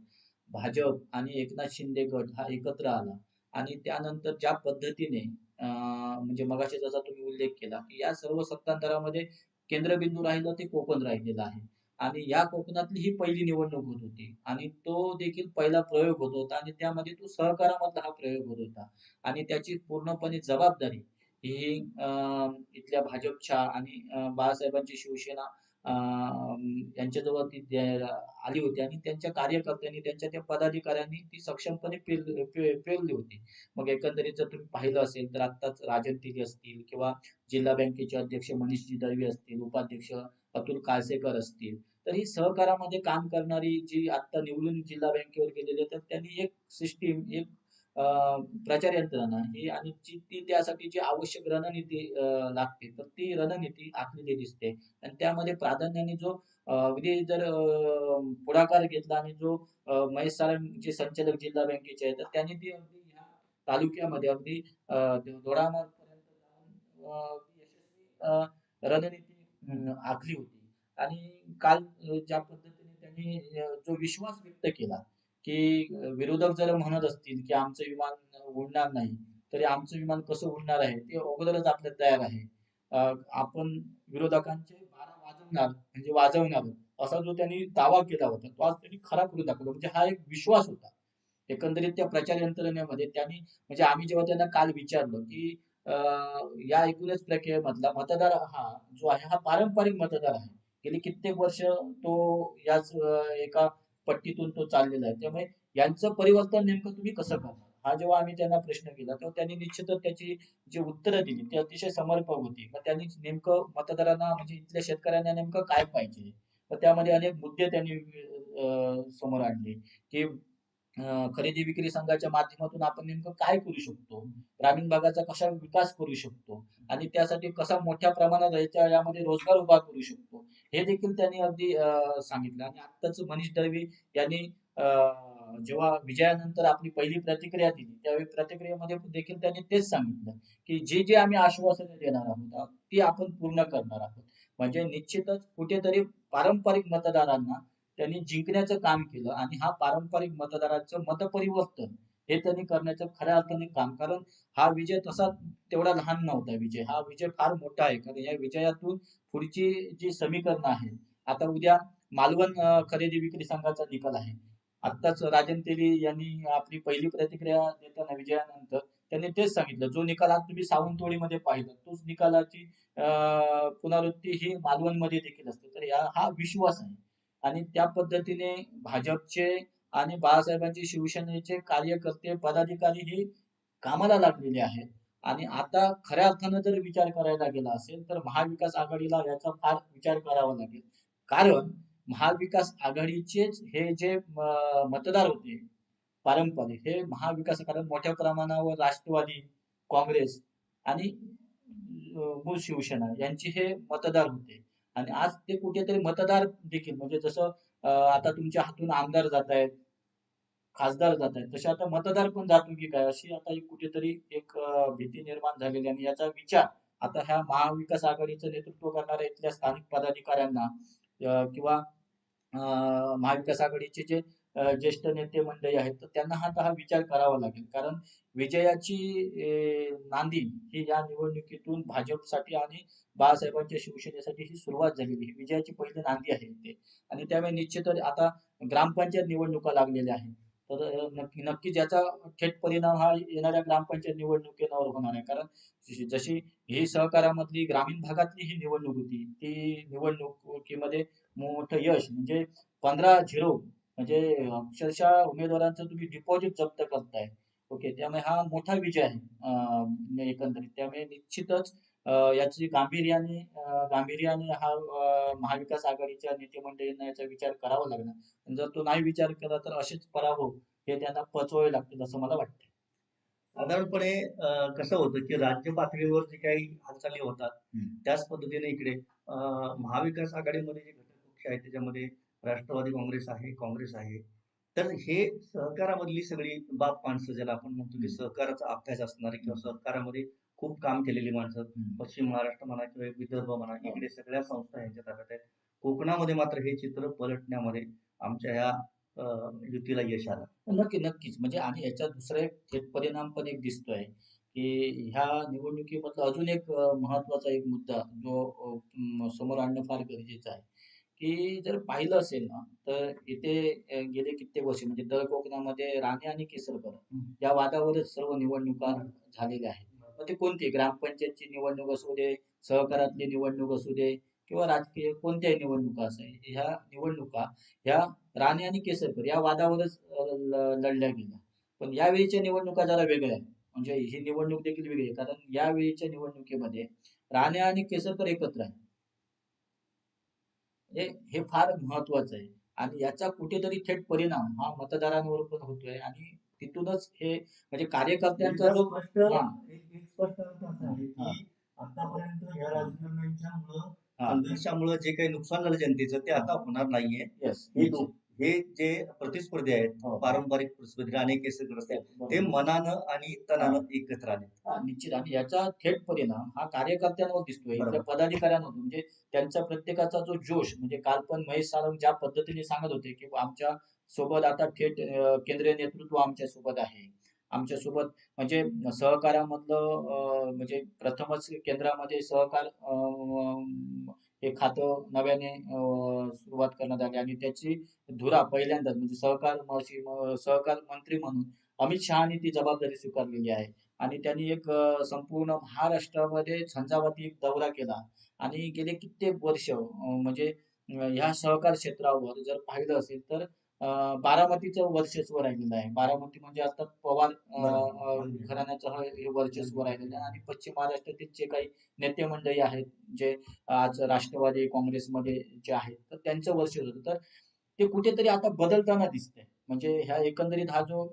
भाजप आणि एकनाथ शिंदे गट हा एकत्र आला आणि त्यानंतर ज्या पद्धतीने म्हणजे मगाशी जसा तुम्ही उल्लेख केला, की या सर्व सत्तांतरामध्ये केंद्रबिंदू राहिलं ते कोकण राहिलेलं आहे. आणि या कोकणातली ही पहिली निवडणूक होत होती आणि तो देखील पहिला प्रयोग होत होता आणि त्यामध्ये तो सहकारामधला हा प्रयोग होत होता. आणि त्याची पूर्णपणे जबाबदारी ही इथल्या भाजपच्या आणि बाळासाहेबांची शिवसेना यांच्याजवळ ती आली होती आणि त्यांच्या कार्यकर्त्यांनी त्यांच्या त्या पदाधिकाऱ्यांनी ती सक्षमपणे पेलली होती. मग एकंदरीत जर तुम्ही पाहिलं असेल तर आत्ताच राजन तेली असतील किंवा जिल्हा बँकेचे अध्यक्ष मनीषजी दळवी असतील, उपाध्यक्ष अतुल काळसेकर असतील, तर ही सहकारामध्ये काम करणारी जी आता निवडून जिल्हा बँकेवर गेलेली आहे, तर त्यांनी एक सिस्टीम, एक प्रचार यंत्रणा ही आणि ती त्यासाठी जी आवश्यक रणनीती लागते, तर ती रणनीती आखलेली दिसते. आणि त्यामध्ये प्राधान्याने जो अगदी जर पुढाकार घेतला आणि जो महेश सारंग जे संचालक जिल्हा बँकेचे आहेत, तर त्यांनी ती अगदी ह्या तालुक्यामध्ये अगदी दोडामार्गपर्यंत जाऊन ती यशस्वी रणनीती आखली होती. आणि काल ज्या पद्धतीने त्यांनी जो विश्वास व्यक्त केला, की विरोधक जर म्हणत असतील, की आमचं विमान उडणार नाही, तरी आमचं विमान कसं उडणार आहे ते अगोदरच आपल्याला तयार आहे. आपण विरोधकांचे बारा वाजवणार म्हणजे वाजवणार असा जो त्यांनी दावा केला होता, तो आज त्यांनी खरा करून दाखवला. म्हणजे हा एक विश्वास होता. एकंदरीत त्या प्रचार यंत्रणेमध्ये त्यांनी म्हणजे आम्ही जेव्हा त्यांना काल विचारलं, की या एकूणच प्रक्रियेमधला मतदार हा जो आहे हा पारंपरिक मतदार आहे. गेली कित्येक वर्ष तो याच एका पट्टीतून तो चाललेला आहे. त्यामुळे यांचं परिवर्तन नेमकं तुम्ही कसं करणार? हा जेव्हा आम्ही त्यांना प्रश्न केला, तेव्हा त्यांनी निश्चितच त्याची जी उत्तरं दिली ती अतिशय समर्पक होती. मग त्यांनी नेमकं मतदारांना म्हणजे इथल्या शेतकऱ्यांना नेमकं काय पाहिजे? मग त्यामध्ये अनेक मुद्दे त्यांनी समोर आणले, की खरेदी विक्री संघाच्या माध्यमातून आपण नेमकं काय करू शकतो? ग्रामीण भागाचा कसा विकास करू शकतो? आणि त्यासाठी कसा मोठ्या प्रमाणात यामध्ये रोजगार उभा करू शकतो? हे देखील त्यांनी अगदी सांगितलं. आणि आत्ताच मनीष दळवी यांनी जेव्हा विजयानंतर आपली पहिली प्रतिक्रिया दिली, त्यावेळी प्रतिक्रियेमध्ये देखील त्यांनी तेच सांगितलं, की जे आम्ही आश्वासनं देणार आहोत, ती आपण पूर्ण करणार आहोत. म्हणजे निश्चितच कुठेतरी पारंपरिक मतदारांना त्यांनी जिंकण्याचं काम केलं आणि हा पारंपरिक मतदाराचं मतपरिवर्तन हे त्यांनी करण्याचं खऱ्या अर्थाने काम. कारण हा विजय तसा तेवढा लहान नव्हता विजय. हा विजय फार मोठा आहे. कारण या विजयातून पुढची जी समीकरणं आहेत, आता उद्या मालवण खरेदी विक्री संघाचा निकाल आहे. आत्ताच राजन तेली यांनी आपली पहिली प्रतिक्रिया देताना विजयानंतर त्यांनी तेच सांगितलं, जो निकाल आज तुम्ही सावंतवाडीमध्ये पाहिला, तोच निकालाची पुनरावृत्ती ही मालवणमध्ये देखील असते. तर हा विश्वास आहे. आणि त्या पद्धतीने भाजपचे आणि बाळासाहेबांचे शिवसेनेचे कार्यकर्ते, पदाधिकारी हे कामाला लागलेले आहेत. आणि आता खऱ्या अर्थानं जर विचार करायला गेला असेल, तर महाविकास आघाडीला याचा फार विचार करावा लागेल. कारण महाविकास आघाडीचेच हे जे मतदार होते पारंपरिक, हे महाविकास कारण मोठ्या प्रमाणावर राष्ट्रवादी, काँग्रेस आणि मूळ शिवसेना यांची हे मतदार होते. आणि आज ते कुठेतरी मतदार देखील म्हणजे जसं आता तुमच्या हातून आमदार जात आहेत, खासदार जात आहेत, तसे आता मतदार पण जातो की काय अशी आता एक कुठेतरी एक भीती निर्माण झालेली आहे. आणि याचा विचार आता ह्या महाविकास आघाडीचं नेतृत्व करणाऱ्या इथल्या स्थानिक पदाधिकाऱ्यांना किंवा महाविकास आघाडीचे जे ज्येष्ठ नेते मंडळी आहेत, तर त्यांना आता हा विचार करावा लागेल. कारण विजयाची नांदी ही या निवडणुकीतून भाजपसाठी आणि बाळासाहेबांच्या शिवसेनेसाठी ही सुरुवात झालेली. ही विजयाची पहिली नांदी आहे इथे. आणि त्यामुळे निश्चितच आता ग्रामपंचायत निवडणुका लागलेल्या आहेत. तर नक्कीच याचा थेट परिणाम हा येणाऱ्या ग्रामपंचायत निवडणुकीवर होणार आहे. कारण जशी ही सहकारामधली ग्रामीण भागातली ही निवडणूक होती, ती निवडणुकीमध्ये मोठं यश म्हणजे 15-0 म्हणजे अक्षरशः उमेदवारांचं तुम्ही डिपॉझिट जप्त करताय. ओके. त्यामुळे हा मोठा विजय आहे एकंदरीत. त्यामुळे निश्चितच याची गांभीर्याने हा महाविकास आघाडीच्या नेते मंडळींना याचा विचार करावा लागणार. आणि जर तो नाही विचार केला तर असेच पराभव हे त्यांना पचवावे लागतील असं मला वाटतं. साधारणपणे कसं होतं की राज्य पातळीवर जे काही हालचाली होतात त्याच पद्धतीने इकडे महाविकास आघाडीमध्ये जे घटक पक्ष आहेत त्याच्यामध्ये राष्ट्रवादी काँग्रेस आहे. तर हे सहकारामधली सगळी बाप माणसं ज्याला आपण म्हणतो की सहकाराचा अभ्यास असणारे किंवा सहकारामध्ये खूप काम केलेली माणसं, पश्चिम महाराष्ट्र म्हणा किंवा विदर्भ म्हणा, इकडे सगळ्या संस्था यांच्या ताब्यात आहेत. कोकणामध्ये मात्र हे चित्र पलटण्यामध्ये आमच्या ह्या युतीला यश आलं. नक्कीच. म्हणजे आणि याचा दुसरा एक थेट परिणाम पण एक दिसतोय, की ह्या निवडणुकीमधला अजून एक महत्त्वाचा एक मुद्दा जो समोर आणणं फार गरजेचं आहे, की जर पाहिलं असेल ना, तर इथे गेले कित्येक वर्ष म्हणजे तळ कोकणामध्ये राणे आणि केसरकर या वादावरच सर्व निवडणुका झालेल्या आहेत. मग ते कोणती ग्रामपंचायतची निवडणूक असू दे, सहकारातली निवडणूक असू दे किंवा राजकीय कोणत्याही निवडणुका असो, ह्या निवडणुका ह्या राणे आणि केसरकर या वादावरच लढल्या गेल्या. पण यावेळीच्या निवडणुका जरा वेगळ्या आहेत. म्हणजे ही निवडणूक देखील वेगळी आहे. कारण यावेळीच्या निवडणुकीमध्ये राणे आणि केसरकर एकत्र आहे. म्हणजे हे फार महत्वाचं आहे. आणि याचा कुठेतरी थेट परिणाम हा मतदारांवर पण होतोय आणि तिथूनच हे म्हणजे कार्यकर्त्यांचा जो एक स्पष्ट अर्थ असा आहे हा. की आतापर्यंत या राजकारण्यांच्यामुळं हा. संघर्षामुळं जे काही नुकसान झालं जनतेचं ते आता होणार नाहीये. येस हे जे प्रतिस्पर्धी आहेत हो. पारंपरिक प्रतिस्पर्धी राणे केसरकर असतील ते मनानं आणि तनानं एकत्र आले. निश्चित आणि याचा थेट परिणाम हा कार्यकर्त्यांवर दिसतोय बरोबर. इथल्या पदाधिकाऱ्यांवर म्हणजे त्यांचा प्रत्येकाचा जो जोश म्हणजे काल पण महेश सारंग ज्या पद्धतीने सांगत होते की आमच्या सोबत आता थेट केंद्रीय नेतृत्व आमच्या सोबत आहे आमच्या सोबत म्हणजे सहकारामधलं म्हणजे प्रथमच केंद्रामध्ये सहकार हे खातं नव्याने सुरुवात करण्यात आली आणि त्याची धुरा पहिल्यांदाच म्हणजे सहकार मंत्री म्हणून अमित शहानी ती जबाबदारी स्वीकारलेली आहे. आणि त्यांनी एक संपूर्ण महाराष्ट्रामध्ये झंझावाती एक दौरा केला आणि गेले कित्येक वर्ष म्हणजे ह्या सहकार क्षेत्रावर जर पाहिलं असेल तर बारामतीचं वर्चस्व राहिलेलं आहे. बारामती म्हणजे आता पवार घराण्याचं हे वर्चस्व राहिलेलं आहे आणि पश्चिम महाराष्ट्रातील जे काही नेते मंडळी आहेत जे आज राष्ट्रवादी काँग्रेसमध्ये जे आहेत तर त्यांचं वर्चस्व होतं तर ते कुठेतरी आता बदलताना दिसतंय. म्हणजे ह्या एकंदरीत हा जो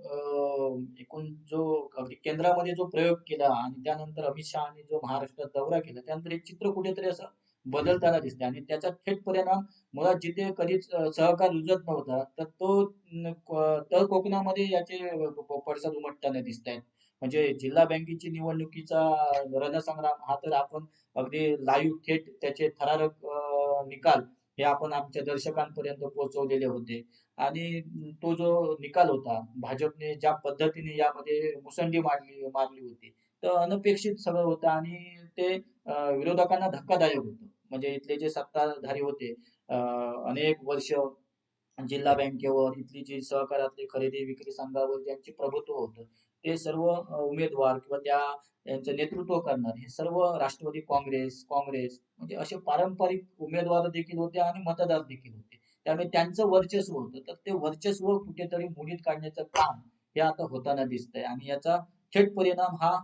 एकूण जो अगदी केंद्रामध्ये जो प्रयोग केला आणि त्यानंतर अमित शहाने जो महाराष्ट्रात दौरा केला त्यानंतर हे चित्र कुठेतरी असं बदलताना दिसते आणि त्याचा थेट परिणाम मुळात जिथे कधीच सहकार रुजत नव्हता तर तो तळ कोकणामध्ये याचे पडसाद उमटताना दिसत आहेत. म्हणजे जिल्हा बँकेची निवडणुकीचा रणसंग्राम हा तर आपण अगदी लाईव्ह थेट त्याचे थरारक निकाल हे आपण आमच्या दर्शकांपर्यंत पोहोचवलेले होते. आणि तो जो निकाल होता भाजपने ज्या पद्धतीने यामध्ये मुसंडी मारली होती तर अनपेक्षित सगळं होतं आणि ते विरोधकांना धक्कादायक होतं. म्हणजे इथले जे सत्ताधारी होते अनेक वर्ष जिल्हा बँकेवर इथली जी सहकारातली खरेदी विक्री संघावर ज्यांचे प्रभुत्व होतं ते सर्व उमेदवार किंवा यांचं नेतृत्व करणार हे सर्व राष्ट्रवादी काँग्रेस म्हणजे असे पारंपरिक उमेदवार देखील होते आणि मतदार देखील होते. त्यामुळे त्यांचं वर्चस्व होतं तर ते वर्चस्व कुठेतरी मोडीत काढण्याचं काम हे आता होताना दिसतंय आणि याचा थेट परिणाम हा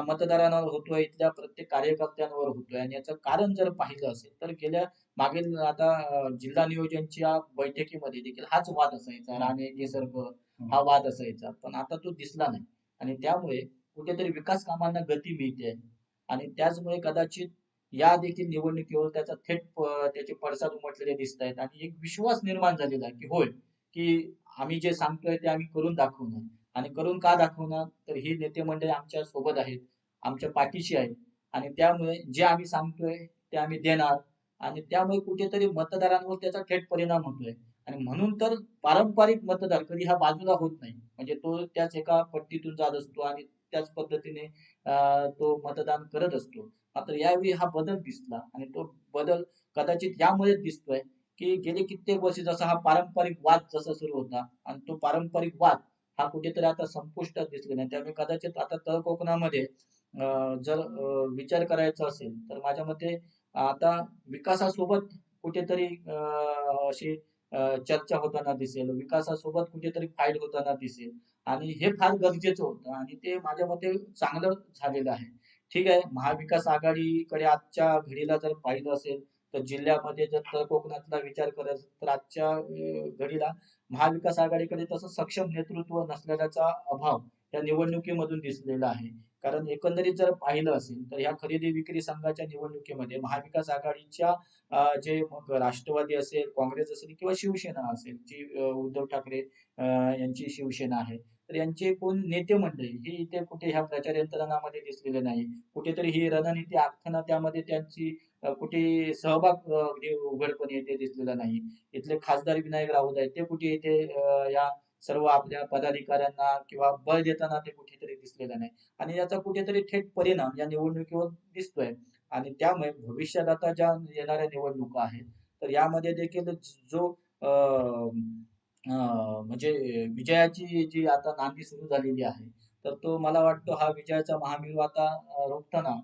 मतदारांवर होतोय इथल्या प्रत्येक कार्यकर्त्यांवर होतोय आणि याचं कारण जर पाहिलं असेल तर गेल्या मागील आता जिल्हा नियोजनच्या बैठकीमध्ये देखील हाच वाद असायचा राणे केसरकर हा वाद असायचा पण आता तो दिसला नाही आणि त्यामुळे कुठेतरी विकास कामांना गती मिळते आणि त्याचमुळे कदाचित या देखील निवडणुकीवर त्याचा त्याचे पडसाद उमटलेले दिसत आहेत आणि एक विश्वास निर्माण झालेला आहे की होय की आम्ही जे सांगतोय ते आम्ही करून दाखवणार आणि करून का दाखवणार तर ही नेते मंडळी आमच्या सोबत आहेत आमच्या पाठीशी आहेत आणि त्यामुळे जे आम्ही सांगतोय ते आम्ही देणार आणि त्यामुळे कुठेतरी मतदारांवर त्याचा थेट परिणाम होतोय आणि म्हणून तर पारंपरिक मतदार कधी हा बाजूला होत नाही म्हणजे तो त्याच एका पट्टीतून जात असतो आणि त्याच पद्धतीने तो मतदान करत असतो. मात्र यावेळी हा बदल दिसला आणि तो बदल कदाचित यामुळेच दिसतोय की गेले कित्येक वर्ष जसा हा पारंपरिक वाद जसा सुरू होता आणि तो पारंपरिक वाद हा कुठेतरी आता संपुष्टात दिसलेला नाही. त्यामुळे कदाचित आता तळ कोकणामध्ये जर विचार करायचा असेल तर माझ्या मते आता विकासासोबत कुठेतरी अशी चर्चा होताना दिसेल विकासासोबत कुठेतरी फाईट होताना दिसेल आणि हे फार गरजेचं होतं आणि ते माझ्या मते चांगलं झालेलं आहे. ठीक आहे महाविकास आघाडीकडे आजच्या घडीला जर पाहिलं असेल तर जिल्ह्यामध्ये जर तळ कोकणातला विचार करायचा तर आजच्या घडीला महाविकास आघाडीकडे तसं सक्षम नेतृत्व नसलेल्याचा अभाव या निवडणुकीमधून दिसलेलं आहे. कारण एकंदरीत जर पाहिलं असेल तर ह्या खरेदी विक्री संघाच्या निवडणुकीमध्ये महाविकास आघाडीच्या जे मग राष्ट्रवादी असेल, काँग्रेस असेल किंवा शिवसेना असेल, जी उद्धव ठाकरे यांची शिवसेना आहे. तर यांचे एकूण नेते मंडळी ही इथे कुठे ह्या प्रचार यंत्रणामध्ये दिसलेले नाही. कुठेतरी ही रणनीती आखताना त्यामध्ये त्यांची कुठे सहभाग अगदी उघडपणे येथे दिसलेला नाही. इथले खासदार विनायक राऊत आहेत ते कुठे येथे या सर्व आपल्या पदाधिकाऱ्यांना किंवा बळ देताना ते कुठेतरी दिसलेलं नाही आणि याचा कुठेतरी थेट परिणाम या निवडणुकीवर दिसतोय आणि त्यामुळे भविष्यात आता ज्या येणाऱ्या निवडणुका आहेत तर यामध्ये देखील जो म्हणजे विजयाची जी आता नांदी सुरू झालेली आहे तर तो मला वाटतं हा विजयाचा महामेरू आता रोखताना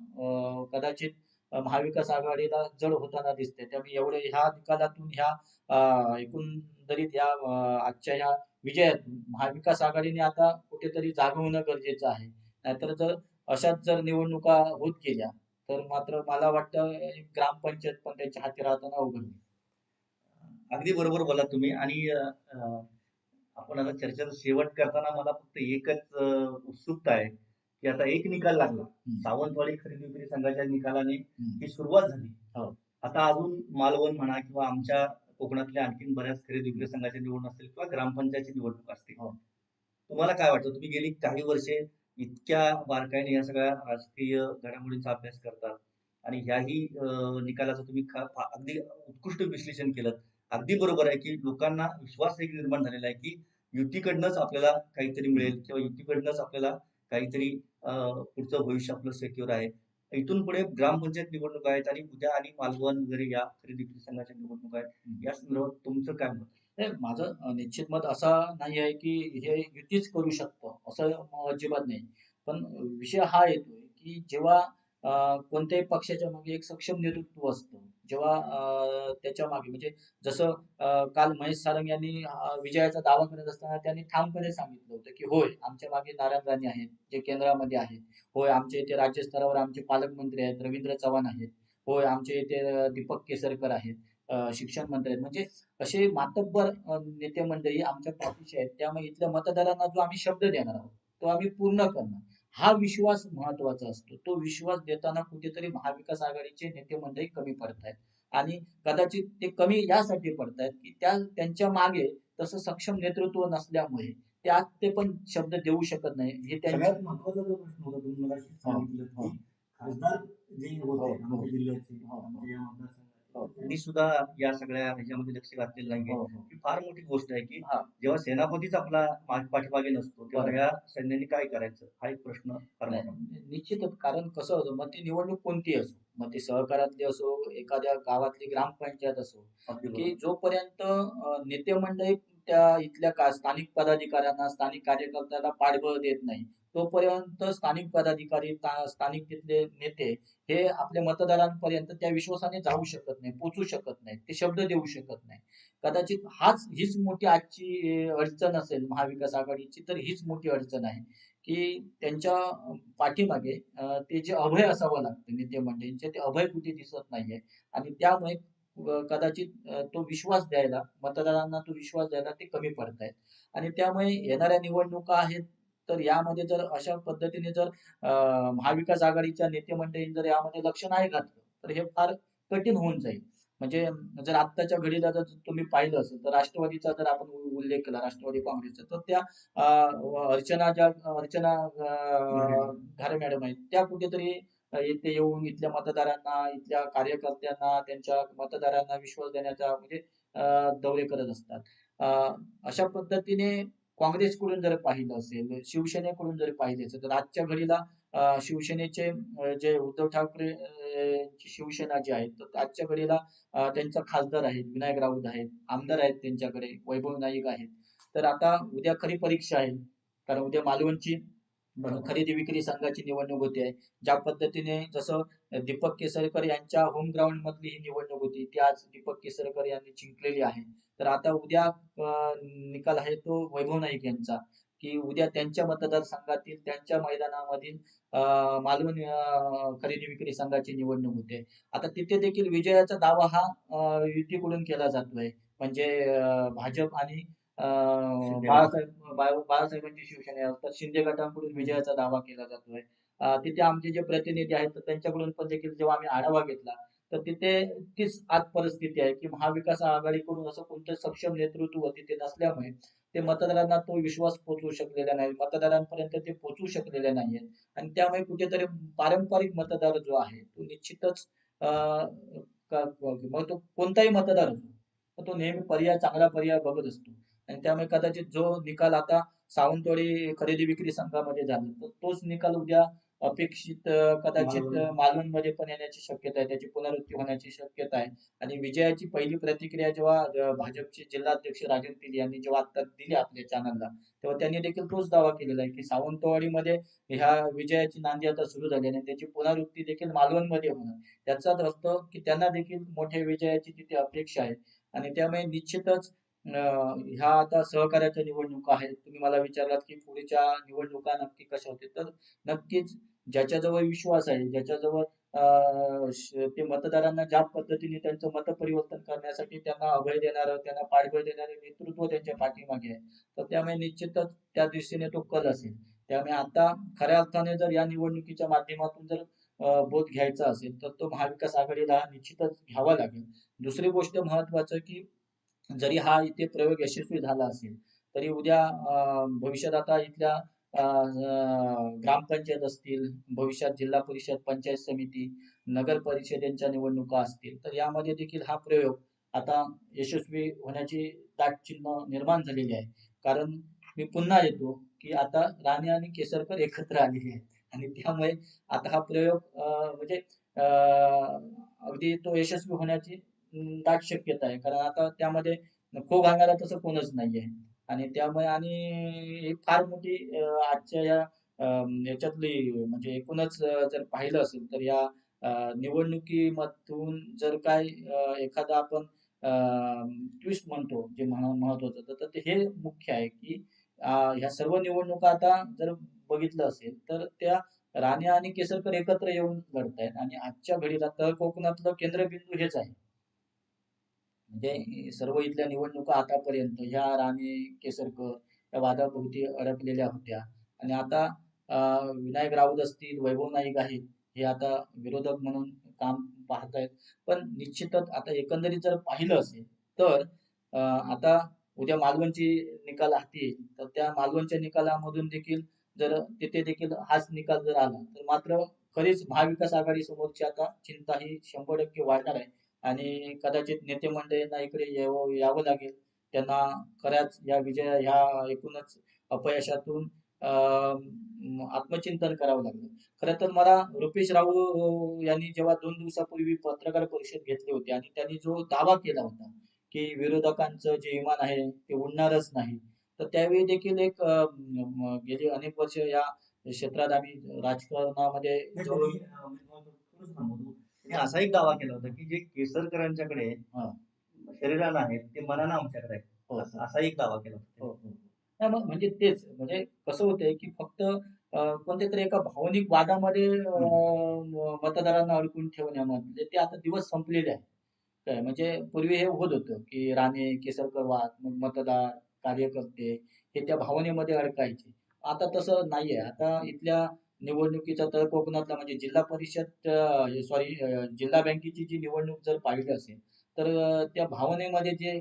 कदाचित महाविकास आघाडीला जड होताना दिसते. त्यामुळे एवढे ह्या निकालातून ह्या एकंदरीत ह्या आजच्या ह्या विजयातून महाविकास आघाडीने आता कुठेतरी जागं होणं गरजेचं आहे. नाहीतर जर अशाच जर निवडणुका होत गेल्या तर मात्र मला वाटतं एक ग्रामपंचायत पण त्यांच्या हाती राहताना अवघड होईल. अगदी बरोबर बोला तुम्ही आणि आपण आता चर्चेचा शेवट करताना मला फक्त एकच उत्सुकता आहे की आता एक निकाल लागला सावंतवाडी खरेदी विक्री संघाच्या निकालाने ही सुरुवात झाली. हो. आता अजून मालवण म्हणा किंवा आमच्या कोकणातल्या आणखीन बऱ्याच खरेदी विक्री संघाच्या निवडणूक असतील किंवा ग्रामपंचायतची निवडणूक असतील. हो. तुम्हाला काय वाटतं तुम्ही गेली काही वर्षे इतक्या बारकाईने या सगळ्या राजकीय घडामोडींचा अभ्यास करता आणि ह्याही निकालाचं तुम्ही अगदी उत्कृष्ट विश्लेषण केलं. अगदी बरोबर आहे की लोकांना विश्वास एक निर्माण झालेला आहे की युतीकडनंच आपल्याला काहीतरी मिळेल किंवा युतीकडनंच आपल्याला काहीतरी पुढचं भविष्य आपलं सिक्युअर आहे. इथून पुढे ग्रामपंचायत निवडणूक आहेत आणि उद्या आणि मालवण वगैरे या खरेदी विक्री संघाच्या निवडणूक आहेत. या संदर्भात तुमचं काय मत? नाही, माझं निश्चित मत असा नाही आहे की हे युतीच करू शकतो असं अजिबात नाही. पण विषय हा येतोय की जेव्हा कोणत्याही पक्षाच्या मागे एक सक्षम नेतृत्व असतं. जेव्हा त्याच्या मागे म्हणजे जसं काल महेश सारंग यांनी विजयाचा दावा करत असताना त्यांनी ठामपणे सांगितलं होतं की होय आमच्या मागे नारायण राणे आहेत जे केंद्रामध्ये आहेत. होय आमच्या इथे राज्य स्तरावर आमचे पालकमंत्री आहेत रवींद्र चव्हाण आहेत. होय आमच्या इथे दीपक केसरकर आहेत. शिक्षण मंत्री आहेत. म्हणजे असे मातब्बर नेते मंडळी आमच्या पाठीशी आहेत. त्यामुळे इथल्या मतदारांना जो आम्ही शब्द देणार आहोत तो आम्ही पूर्ण करणार. हा विश्वास महत्वाचा असतो. तो विश्वास देताना कुठेतरी महाविकास आघाडीचे नेते मंडळी कमी पडतायत आणि कदाचित ते कमी यासाठी पडतायत की त्यांच्या मागे तसं सक्षम नेतृत्व नसल्यामुळे ते आज ते पण शब्द देऊ शकत नाही. हे सगळ्यात महत्वाचा जो प्रश्न होता तुम्ही मला सांगितलं हो. की खासदार जे होते आमच्या जिल्ह्याचे आमच्या या मतदारसंघाचे त्यांनी सुद्धा या सगळ्या ह्याच्यामध्ये लक्ष घातलेलं नाहीये. ही फार मोठी गोष्ट आहे की जेव्हा सेनापतीच आपला पाठीमागे नसतो तेव्हा या सैन्याने काय करायचं हा एक प्रश्न फार मोठा. निश्चितच. कारण कसं होतं मग ती निवडणूक कोणती असो मग ती सहकारातली असो एखाद्या गावातली ग्रामपंचायत असो की जोपर्यंत नेते मंडळी त्या इथल्या स्थानिक पदाधिकाऱ्यांना स्थानिक कार्यकर्त्याला पाठबळ देत नाही तोपर्यंत स्थानिक पदाधिकारी स्थानिक तिथले नेते हे आपल्या मतदारांपर्यंत त्या विश्वासाने जाऊ शकत नाही पोचू शकत नाही ते शब्द देऊ शकत नाही. कदाचित हीच मोठी आजची अडचण असेल महाविकास आघाडीची तर हीच मोठी अडचण आहे की त्यांच्या पाठीमागे ते जे अभय असावं लागतं नेते मंडळींचे ते अभय कुठे दिसत नाहीये आणि त्यामुळे कदाचित तो विश्वास द्यायला मतदारांना तो विश्वास द्यायला ते कमी पडतायत आणि त्यामुळे येणाऱ्या निवडणुका आहेत तर यामध्ये जर अशा पद्धतीने जर महाविकास आघाडीच्या नेते मंडळींनी जर यामध्ये लक्ष नाही घातलं तर हे फार कठीण होऊन जाईल. म्हणजे जर आत्ताच्या घडीला जर तुम्ही पाहिलं असेल तर राष्ट्रवादीचा जर आपण उल्लेख केला राष्ट्रवादी काँग्रेसचा तर त्या अर्चना घारे मॅडम आहेत त्या कुठेतरी येथे येऊन इथल्या मतदारांना इथल्या कार्यकर्त्यांना त्यांच्या मतदारांना विश्वास देण्याचा म्हणजे दौरे करत असतात. अशा पद्धतीने काँग्रेसकडून जर पाहिलं असेल शिवसेनेकडून जर पाहिलं असेल तर आजच्या घडीला शिवसेनेचे जे उद्धव ठाकरे ची शिवसेना जी आहे तर आजच्या घडीला त्यांचा खासदार आहेत विनायक राऊत आहेत आमदार आहेत त्यांच्याकडे वैभव नाईक आहेत. तर आता उद्या खरी परीक्षा आहे कारण उद्या मालवणची खरेदी विक्री संघाची निवडणूक होते आहे. ज्या पद्धतीने जसं दीपक केसरकर यांच्या होम ग्राउंड मधली ही निवडणूक होती ती आज दीपक केसरकर यांनी जिंकलेली आहे. तर आता उद्या निकाल आहे तो वैभव नाईक यांचा की उद्या त्यांच्या मतदारसंघातील त्यांच्या मैदानामधील मालवण खरेदी विक्री संघाची निवडणूक होते. आता तिथे देखील विजयाचा दावा हा युतीकडून केला जातोय म्हणजे भाजप आणि बाळासाहेबांची शिवसेना आहे, तर शिंदे गटाकडून विजयाचा दावा केला जातोय. तिथे आमचे जे प्रतिनिधी आहेत तर त्यांच्याकडून पण देखील जेव्हा आम्ही आढावा घेतला तर तिथे तीच आज परिस्थिती आहे की महाविकास आघाडीकडून असं कोणतं सक्षम नेतृत्व तिथे नसल्यामुळे ते मतदारांना तो विश्वास पोहोचवू शकलेला नाही, मतदारांपर्यंत ते पोहोचू शकलेले नाहीये. आणि त्यामुळे कुठेतरी पारंपरिक मतदार जो आहे तो निश्चितच मग तो कोणताही मतदार असो तर तो नेहमी चांगला पर्याय बघत असतो. आणि त्यामुळे कदाचित जो निकाल आता सावंतवाडी खरेदी विक्री संघामध्ये झाला तर तोच निकाल उद्या अपेक्षित कदाचित मालवणमध्ये पण येण्याची शक्यता आहे, त्याची पुनरावृत्ती होण्याची शक्यता आहे. आणि विजयाची पहिली प्रतिक्रिया जेव्हा भाजपचे जिल्हाध्यक्ष राजन तेली यांनी जेव्हा आता दिली आपल्या चॅनलला तेव्हा त्यांनी देखील तोच दावा केलेला आहे की सावंतवाडीमध्ये ह्या विजयाची नांदी आता सुरू झाली आणि त्याची पुनरावृत्ती देखील मालवणमध्ये होणार. त्याचाच अर्थ की त्यांना देखील मोठ्या विजयाची तिथे अपेक्षा आहे. आणि त्यामुळे निश्चितच ह्या आता सहकार्याच्या निवडणुका आहेत. तुम्ही मला विचारलात की पुढच्या निवडणुका नक्की कशा होतील, तर नक्कीच ज्याच्याजवळ विश्वास आहे, ज्याच्याजवळ ते मतदारांना ज्या पद्धतीने त्यांचं मतपरिवर्तन करण्यासाठी त्यांना अभय देणारं, त्यांना पाठबळ देणारं नेतृत्व त्यांच्या पाठीमागे आहे, तर त्यामुळे निश्चितच त्या दिशेने तो कल असेल. त्यामुळे आता खऱ्या अर्थाने जर या निवडणुकीच्या माध्यमातून जर बोध घ्यायचा असेल तर तो महाविकास आघाडीला निश्चितच घ्यावा लागेल. दुसरी गोष्ट महत्वाचं की जरी हा इथे प्रयोग यशस्वी झाला असेल तरी उद्या भविष्यात आता इथल्या ग्रामपंचायत असतील, भविष्यात जिल्हा परिषद, पंचायत समिती, नगर परिषदेच्या निवडणुका असतील तर यामध्ये देखील हा प्रयोग आता यशस्वी होण्याची दाट चिन्ह निर्माण झालेली आहे. कारण मी पुन्हा येतो की आता राणे आणि केसरकर एकत्र आलेले आहेत आणि त्यामुळे आता हा प्रयोग म्हणजे अगदी तो यशस्वी होण्याची दाट शक्यता आहे. कारण आता त्यामध्ये खो घालणारा तसं कोणच नाहीये. आणि त्यामुळे आणि ही फार मोठी आजच्या या याच्यातली म्हणजे एकूणच जर पाहिलं असेल तर या निवडणुकीमधून जर काय एखादा आपण ट्विस्ट म्हणतो जे महत्वाचं तर ते हे मुख्य आहे की ह्या सर्व निवडणुका आता जर बघितलं असेल तर त्या राणे आणि केसरकर एकत्र येऊन लढतायत आणि आजच्या घडीला तळ कोकणातलं केंद्रबिंदू हेच आहे. म्हणजे सर्व इथल्या निवडणुका आतापर्यंत ह्या राणे केसरकर या वादाभोवती अडकलेल्या होत्या. आणि आता विनायक राऊत असतील, वैभव नाईक आहेत, हे आता विरोधक म्हणून काम पाहतायत. पण निश्चितच आता एकंदरीत जर पाहिलं असेल तर आता उद्या मालवणची निकाल हाती येईल तर त्या मालवणच्या निकालामधून देखील जर तिथे देखील हाच निकाल जर आला तर मात्र खरीच महाविकास आघाडी समोरची आता चिंता ही 100% वाढणार आहे. आणि कदाचित नेते मंडळींना इकडे यावं लागेल. त्यांना खऱ्याच ह्या एकूणच अपयशातून आत्मचिंतन करावं लागलं. खरं तर मला रुपेश राऊ यांनी जेव्हा 2 दिवसापूर्वी पत्रकार परिषद घेतली होती आणि त्यांनी जो दावा केला होता की विरोधकांचं जे इमान आहे ते उडणारच नाही, तर त्यावेळी देखील एक गेली अनेक वर्ष या क्षेत्रात आम्ही राजकारणामध्ये जवळ त्यांनी असा एक दावा केला होता की जे केसरकरांच्याकडे शरीराला आहे ते मनानं आमच्याकडे आहे. हो. असा एक दावा केला होता. हो, हो. नाही मग म्हणजे तेच म्हणजे कसं होतंय की फक्त कोणत्या तरी एका भावनिक वादामध्ये मतदारांना अडकून ठेवण्यामध्ये ते आता दिवस संपलेले आहेत. काय म्हणजे पूर्वी हे होत होतं की राणे केसरकर वाद, मग मतदार, कार्यकर्ते हे त्या भावनेमध्ये अडकायचे. आता तसं नाहीये. आता इथल्या निवडणुकीचा तळ कोकणातला म्हणजे जिल्हा परिषद सॉरी जिल्हा बँकेची जी निवडणूक जर पाहिली असेल तर त्या भावनेमध्ये जे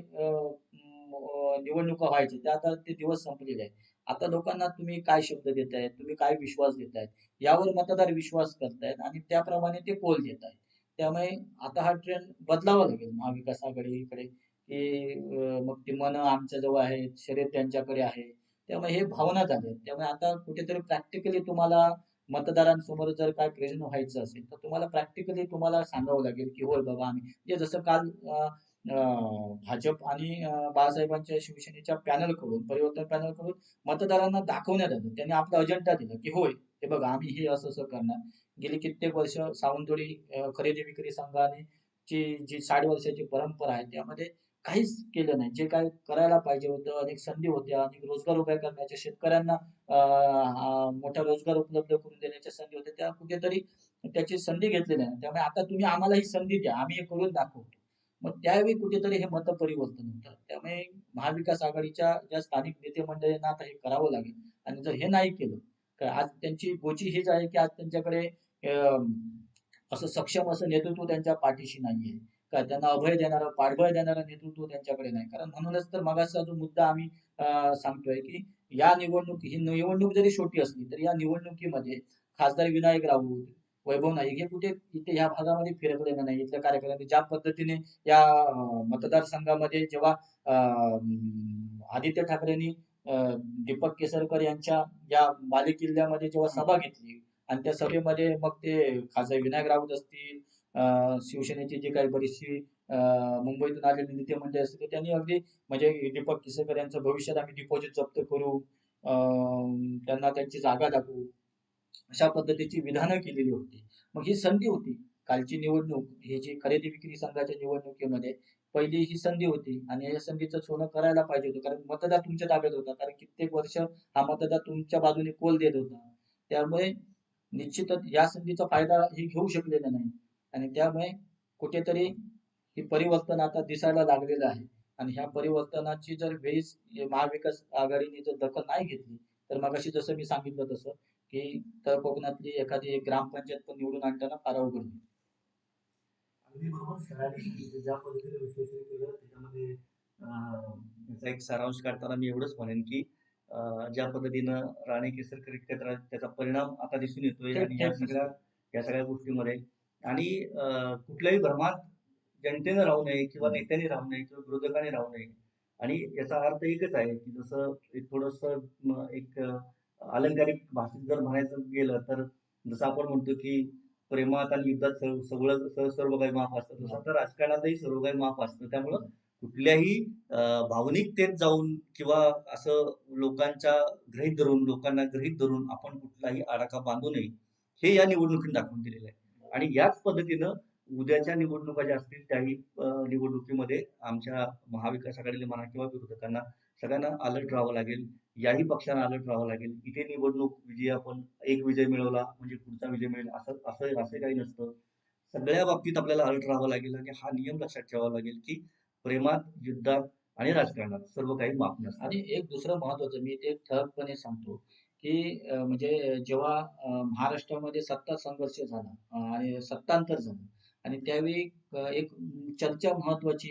निवडणुका व्हायच्या त्या आता ते दिवस संपलेले आहेत. आता लोकांना तुम्ही काय शब्द देताय, तुम्ही काय विश्वास देताय, यावर मतदार विश्वास करतायत आणि त्याप्रमाणे ते कौल देत आहेत. त्यामुळे आता हा ट्रेंड बदलावा लागेल महाविकास आघाडीकडे की मग ती मनं आमच्या जवळ आहेत, शर्यत त्यांच्याकडे आहे. त्यामुळे हे भावना झाल्या. त्यामुळे आता कुठेतरी प्रॅक्टिकली तुम्हाला मतदारांसमोर जर काय प्रेझेंट व्हायचं असेल तर तुम्हाला प्रॅक्टिकली तुम्हाला सांगावं लागेल की होय बाबा आम्ही म्हणजे जसं काल भाजप आणि बाळासाहेबांच्या शिवसेनेच्या पॅनलकडून परिवर्तन पॅनलकडून मतदारांना दाखवण्यात आलं. त्यांनी आपला अजेंडा दिला की होय हे बघा आम्ही हे असं असं करणार. गेली कित्येक वर्ष सावंतवाडी खरेदी विक्री संघाने जी 60 वर्षाची परंपरा आहे त्यामध्ये काहीच केलं नाही. जे काय करायला पाहिजे होतं, अनेक संधी होत्या, अनेक रोजगार उभ्या करण्याच्या, शेतकऱ्यांना मोठा रोजगार उपलब्ध करून देण्याच्या संधी होत्या, त्या कुठेतरी त्याची संधी घेतली नाही. त्यामुळे आता तुम्ही आम्हाला ही संधी द्या, आम्ही हे करून दाखवतो. मग त्यावेळी कुठेतरी हे मतपरिवर्तन होतं. त्यामुळे महाविकास आघाडीच्या ज्या स्थानिक नेते मंडळींना आता हे करावं लागेल. आणि जर हे नाही केलं तर आज त्यांची गोची हीच आहे की आज त्यांच्याकडे असं सक्षम असं नेतृत्व त्यांच्या पाठीशी नाहीये. का त्यांना अभय देणारं, पाठबळ देणारं नेतृत्व त्यांच्याकडे नाही. कारण म्हणूनच तर मगाचा जो मुद्दा आम्ही सांगतोय की ही निवडणूक जरी छोटी असली तरी या निवडणुकीमध्ये खासदार विनायक राऊत, वैभव नाईक हे कुठे इथे ह्या भागामध्ये फिरकलेलं नाही. इथल्या कार्यकर्त्यांनी ज्या पद्धतीने या मतदारसंघामध्ये जेव्हा आदित्य ठाकरेंनी दीपक केसरकर यांच्या या बालेकिल्ल्यामध्ये जेव्हा सभा घेतली आणि त्या सभेमध्ये मग ते खासदार विनायक राऊत असतील, शिवसेनेची जी काही बरीचशी मुंबईतून आलेली नेते मंडळी असतील तर त्यांनी अगदी म्हणजे दीपक केसरकर यांचं भविष्यात आम्ही डिपॉझिट जप्त करू, त्यांना त्यांची जागा दाखवू, अशा पद्धतीची विधानं केलेली होती. मग ही संधी होती. कालची निवडणूक ही जी खरेदी विक्री संघाच्या निवडणुकीमध्ये पहिली ही संधी होती आणि या संधीचं सोनं करायला पाहिजे होतं. कारण मतदार तुमच्या ताब्यात होता. कारण कित्येक वर्ष हा मतदार तुमच्या बाजूने कोल देत होता. त्यामुळे निश्चितच या संधीचा फायदा हे घेऊ शकलेला नाही आणि त्यामुळे कुठेतरी हे परिवर्तन आता दिसायला लागलेलं आहे. आणि ह्या परिवर्तनाची जर वेळीच महाविकास आघाडीने जर दखल नाही घेतली तर मगाशी जसं मी सांगितलं तसं की तर कोकणातली एखादी एक ग्रामपंचायत पण निवडून आणताना फार अवघड होईल. अगदी बरोबर. सरांनी ज्या पद्धतीने विश्लेषण केलं त्याच्यामध्ये त्याचा एक सारांश काढताना मी एवढंच म्हणेन की ज्या पद्धतीनं राणे केसरकर क्षेत्रात त्याचा परिणाम आता दिसून येतोय आणि या सगळ्या गोष्टीमध्ये आणि कुठल्याही भ्रमात जनतेनं राहू नये किंवा नेत्यांनी राहू नये किंवा विरोधकांनी राहू नये. आणि याचा अर्थ एकच आहे की जसं एक थोडंसं एक अलंकारिक भाषेत जर म्हणायचं गेलं तर जसं आपण म्हणतो की प्रेमात आणि युद्धात सर्व काही माफ असतं तसं तर राजकारणातही सर्व काही माफ असतं. त्यामुळं कुठल्याही भावनिकतेत जाऊन किंवा असं लोकांना गृहीत धरून आपण कुठलाही आडाखा बांधू नये हे या निवडणुकीने दाखवून दिलेलं आहे. आणि याच पद्धतीनं उद्याच्या निवडणुका ज्या असतील त्याही निवडणुकीमध्ये आमच्या महाविकास आघाडीला म्हणा किंवा विरोधकांना सगळ्यांना अलर्ट राहावं लागेल. याही पक्षांना अलर्ट राहावं लागेल. इथे निवडणूक विजय आपण एक विजय मिळवला म्हणजे पुढचा विजय मिळेल असं काही नसतं. सगळ्या बाबतीत आपल्याला अलर्ट राहावं लागेल आणि हा नियम लक्षात ठेवावा लागेल की प्रेमात, युद्धात आणि राजकारणात सर्व काही माफ नसतं. आणि एक दुसरं महत्वाचं मी ते ठळकपणे सांगतो की म्हणजे जेव्हा महाराष्ट्रामध्ये सत्ता संघर्ष झाला आणि सत्तांतर झालं आणि त्यावेळी एक चर्चा महत्वाची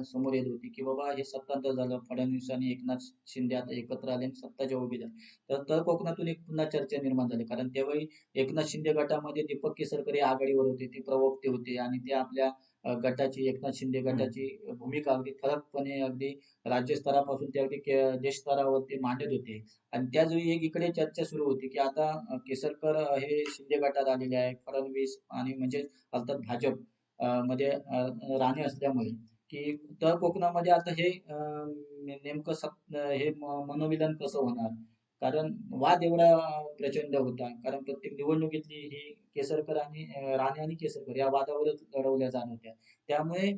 समोर येत होती की बाबा हे सत्तांतर झालं, फडणवीस आणि एकनाथ शिंदे आता एकत्र आले आणि सत्ता जेव्हा उभी झाली तर कोकणातून एक पुन्हा चर्चा निर्माण झाली. कारण त्यावेळी एकनाथ शिंदे गटामध्ये दीपक केसरकर हे आघाडीवर होते, ते प्रवक्ते होते आणि ते आपल्या गटाची एकनाथ शिंदे गटाची भूमिका अगदी ठळकपणे अगदी राज्यस्तरापासून ते अगदी देश स्तरावरती मांडत होते. आणि त्याच वेळी एक इकडे चर्चा सुरू होती की आता केसरकर हे शिंदे गटात आलेले आहे, फडणवीस आणि म्हणजे अर्थात भाजप मध्ये राणे असल्यामुळे की तळ कोकणामध्ये आता हे नेमकं हे मनोमिलन कसं होणार. कारण वाद एवढा प्रचंड होता. कारण प्रत्येक निवडणुकीतली ही केसरकर आणि राणे आणि केसरकर या वादावरच लढवल्या जात होत्या. त्यामुळे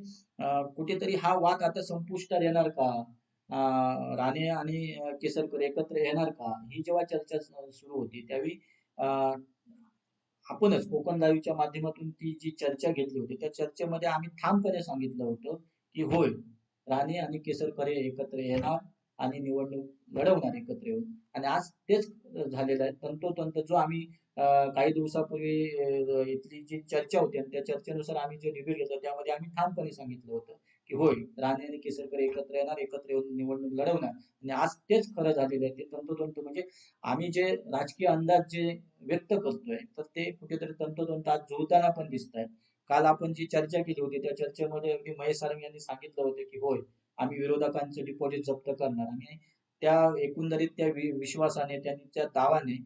कुठेतरी हा वाद आता संपुष्टात येणार का, राणे आणि केसरकर एकत्र येणार का, ही जेव्हा चर्चा सुरू होती त्यावेळी आपणच कोकण लाईव्हच्या माध्यमातून ती जी चर्चा घेतली होती त्या चर्चेमध्ये आम्ही ठामपणे सांगितलं होतं की होय, राणे आणि केसरकर हे एकत्र येणार आणि निवडणूक लढवणार एकत्र येऊन. आणि आज तेच झालेलं आहे. तंतोतंत जो आम्ही काही दिवसापूर्वी इथली जी चर्चा होती आणि त्या चर्चेनुसार आम्ही जे डिबेट घेतलं त्यामध्ये आम्ही ठामपणे सांगितलं होतं की होय, राणे आणि केसरकर एकत्र येणार, एकत्र येऊन निवडणूक लढवणार. आणि आज तेच खरं झालेलं आहे. ते तंतोतंत म्हणजे आम्ही जे राजकीय अंदाज जे व्यक्त करतोय तर ते कुठेतरी तंतोतंत आज जुळताना पण दिसत आहेत. काल आपण जी चर्चा केली होती त्या चर्चेमध्ये अगदी महेश सारंग यांनी सांगितलं होतं की होय, आम्ही विरोधकांचं डिपॉझिट जप्त करणार. आणि त्या एकंदरीत त्या विश्वासाने त्यांनी त्या दावाने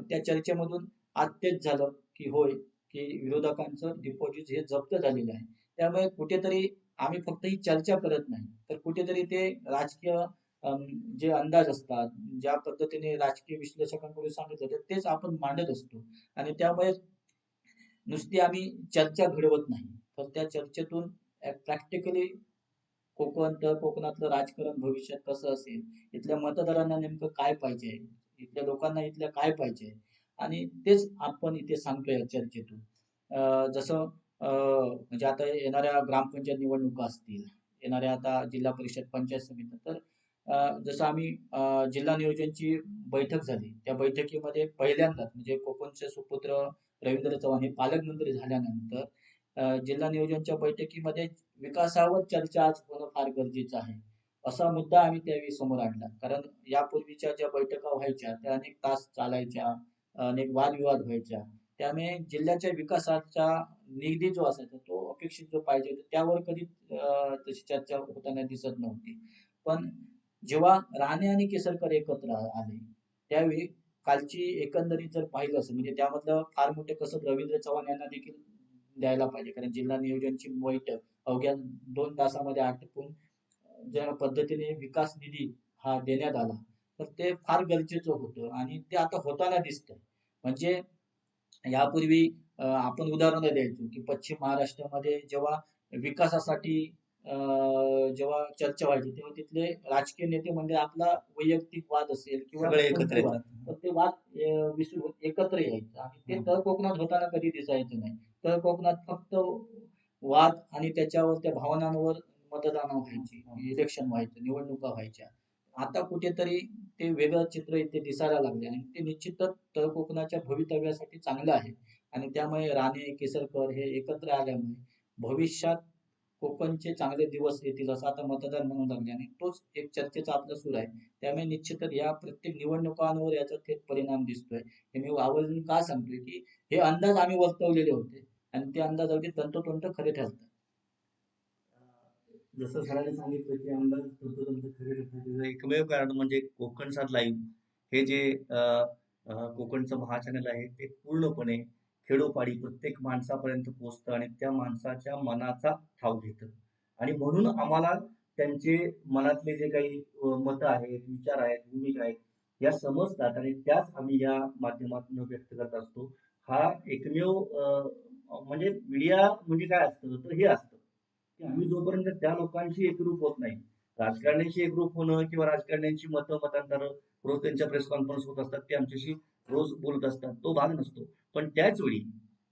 त्या चर्चेमधून आज तेच झालं की होय, की विरोधकांचं डिपॉझिट हे जप्त झालेलं आहे. त्यामुळे कुठेतरी आम्ही फक्त ही चर्चा करत नाही तर कुठेतरी ते राजकीय जे अंदाज असतात, ज्या पद्धतीने राजकीय विश्लेषकांकडून सांगितलं तर तेच आपण मांडत असतो. आणि त्यामुळे नुसती आम्ही चर्चा घडवत नाही तर त्या चर्चेतून प्रॅक्टिकली कोकणातलं राजकारण भविष्यात कसं असेल, इथल्या मतदारांना नेमकं काय पाहिजे, इथल्या लोकांना इथल्या काय पाहिजे आणि तेच आपण इथे सांगतोय या चर्चेतून. जसं म्हणजे आता येणाऱ्या ग्रामपंचायत निवडणुका असतील, येणाऱ्या आता जिल्हा परिषद पंचायत समिती, तर जसं आम्ही जिल्हा नियोजनची बैठक झाली, त्या बैठकीमध्ये पहिल्यांदाच म्हणजे कोकणचे सुपुत्र रवींद्र चव्हाण हे पालकमंत्री झाल्यानंतर जिल्हा नियोजनच्या बैठकीमध्ये विकासावर चर्चा आज होणं फार गरजेचं आहे. असा मुद्दा आम्ही त्यावेळी समोर आणला. कारण यापूर्वीच्या ज्या बैठका व्हायच्या त्या अनेक तास चालायच्या, अनेक वादविवाद व्हायच्या. त्यामुळे जिल्ह्याच्या विकासाचा निधी जो असायचा तो अपेक्षित जो पाहिजे होता त्यावर कधी तशी चर्चा होताना दिसत नव्हती. पण जेव्हा राणे आणि केसरकर एकत्र आले त्यावेळी कालची एकंदरीत जर पाहिलं असेल म्हणजे त्यामधलं फार मोठे कसब रवींद्र चव्हाण यांना देखील द्यायला पाहिजे. कारण जिल्हा नियोजनची बैठक अवघ्या 2 तासामध्ये आटपून ज्या पद्धतीने विकास निधी हा देण्यात आला, तर ते फार गरजेचं होतं आणि ते आता होताना दिसतंय. म्हणजे यापूर्वी आपण उदाहरणं द्यायचो, की पश्चिम महाराष्ट्रामध्ये जेव्हा विकासासाठी जेव्हा चर्चा व्हायची, तेव्हा तिथले राजकीय नेते म्हणजे आपला वैयक्तिक वाद असेल किंवा सगळे एकत्र कोणते वाद, येतात. तर ते वाद विसरून एकत्र यायचं आणि ते तळ कोकणात होताना कधी दिसायचं नाही. तळ कोकणात फक्त वाद आणि त्याच्यावर त्या भावनांवर मतदानं व्हायची, इलेक्शन व्हायचं, निवडणुका व्हायच्या. आता कुठेतरी ते वेगळं चित्र इथे दिसायला लागले आणि ते निश्चितच तळ कोकणाच्या भवितव्यासाठी चांगलं आहे आणि त्यामुळे राणे, केसरकर हे एकत्र आल्यामुळे भविष्यात कोकणचे चांगले दिवस येतील असं आता मतदार म्हणू लागले आणि तोच एक चर्चेचा आपला सूर आहे. त्यामुळे निश्चितच या प्रत्येक निवडणुकांवर याचा थेट परिणाम दिसतोय. हे मी आवर्जून का सांगतोय, की हे अंदाज आम्ही वर्तवलेले होते आणि ते अंदाज अगदी तंतोतंत खरे ठरतात. जसं सरांनी सांगितलं की अंदाज तंतोतंत खरे ठरतात. त्याचं एकमेव कारण म्हणजे कोकण सात लाईव्ह हे जे कोकणचं महाचॅनल आहे ते पूर्णपणे खेडोपाडी प्रत्येक माणसापर्यंत पोहोचतं आणि त्या माणसाच्या मनाचा ठाव घेतं आणि म्हणून आम्हाला त्यांचे मनातले जे काही मतं आहेत, विचार आहेत, भूमिका आहेत या समजतात आणि त्याच आम्ही या माध्यमातून व्यक्त करत असतो. हा एकमेव म्हणजे मीडिया म्हणजे काय असतं तर हे असतं की आम्ही जोपर्यंत त्या लोकांशी एकरूप होत नाही, राजकारण्यांशी एकरूप होणं किंवा राजकारण्यांची मतांतर रोज त्यांच्या प्रेस कॉन्फरन्स होत असतात, ते आमच्याशी रोज बोलत असतात, तो भाग नसतो. पण त्याच वेळी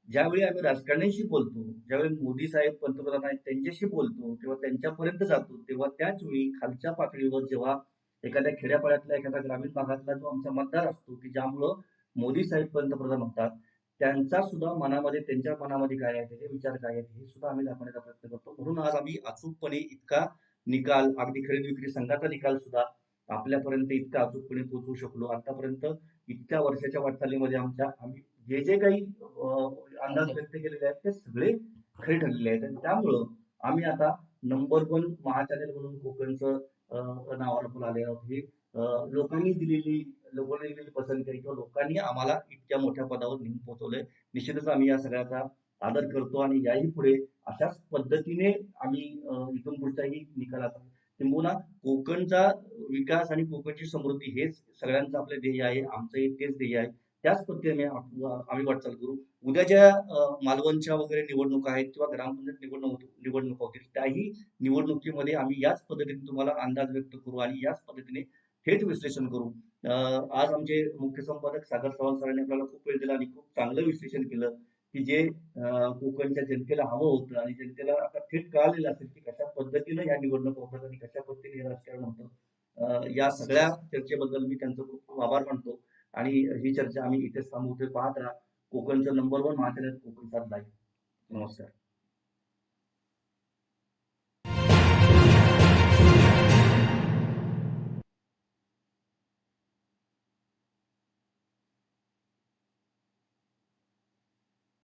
ज्यावेळी आम्ही राजकारण्यांशी बोलतो, ज्यावेळी मोदी साहेब पंतप्रधान आहेत त्यांच्याशी बोलतो किंवा त्यांच्यापर्यंत जातो, तेव्हा त्याच वेळी खालच्या पातळीवर जेव्हा एखाद्या खेड्यापाड्यातला एखाद्या ग्रामीण भागातला जो आमचा मतदार असतो, की ज्यामुळं मोदी साहेब पंतप्रधान होतात, त्यांचा सुद्धा मनामध्ये त्यांच्या मनामध्ये काय आहे, त्याचे विचार काय आहेत, हे सुद्धा आम्ही दाखवण्याचा प्रयत्न करतो. म्हणून आज आम्ही अचूकपणे इतका निकाल, अगदी खरेदी विक्री संघाचा निकाल सुद्धा आपल्यापर्यंत इतका अचूकपणे पोहोचवू शकलो. आतापर्यंत इतक्या वर्षाच्या वाटचालीमध्ये आम्ही जे जे काही अंदाज व्यक्त केलेले आहेत ते सगळे खरे ठरलेले आहेत आणि त्यामुळं आम्ही आता नंबर 1 महाचॅनल म्हणून कोकणचं नावाला पण आले आहोत. ही लोकांनी दिलेली पसंती आहे किंवा लोकांनी आम्हाला इतक्या मोठ्या पदावर नेऊन पोहोचवलंय. निश्चितच आम्ही या सगळ्याचा आदर करतो आणि याही पुढे अशाच पद्धतीने आम्ही इथून पुढच्याही निकालाचा किंबहुना कोकणचा विकास आणि कोकणची समृद्धी हेच सगळ्यांचं आपलं ध्येय आहे. आमचंही तेच ध्येय आहे. त्याच पद्धतीने आम्ही वाटचाल करू. उद्या ज्या मालवणच्या वगैरे निवडणुका आहेत किंवा ग्रामपंचायत निवडणुका होतील त्याही निवडणुकीमध्ये आम्ही याच पद्धतीने तुम्हाला अंदाज व्यक्त करू आणि याच पद्धतीने थेट विश्लेषण करू. आज आमचे मुख्य संपादक सागर चव्हाण सरांनी आपल्याला खूप वेळ दिला आणि खूप चांगलं विश्लेषण केलं की जे कोकणच्या जनतेला हवं होतं आणि जनतेला आता थेट कळालेलं असेल की कशा पद्धतीनं या निवडणुका होतात आणि कशा पद्धतीने हे राजकारण होतं. या सगळ्या चर्चेबद्दल मी त्यांचं खूप खूप आभार मानतो आणि ही चर्चा आम्ही इथेच थांबवतोय. पाहत राहा कोकणचं नंबर 1 महाचॅनल कोकण सात लाईव्ह. नमस्कार.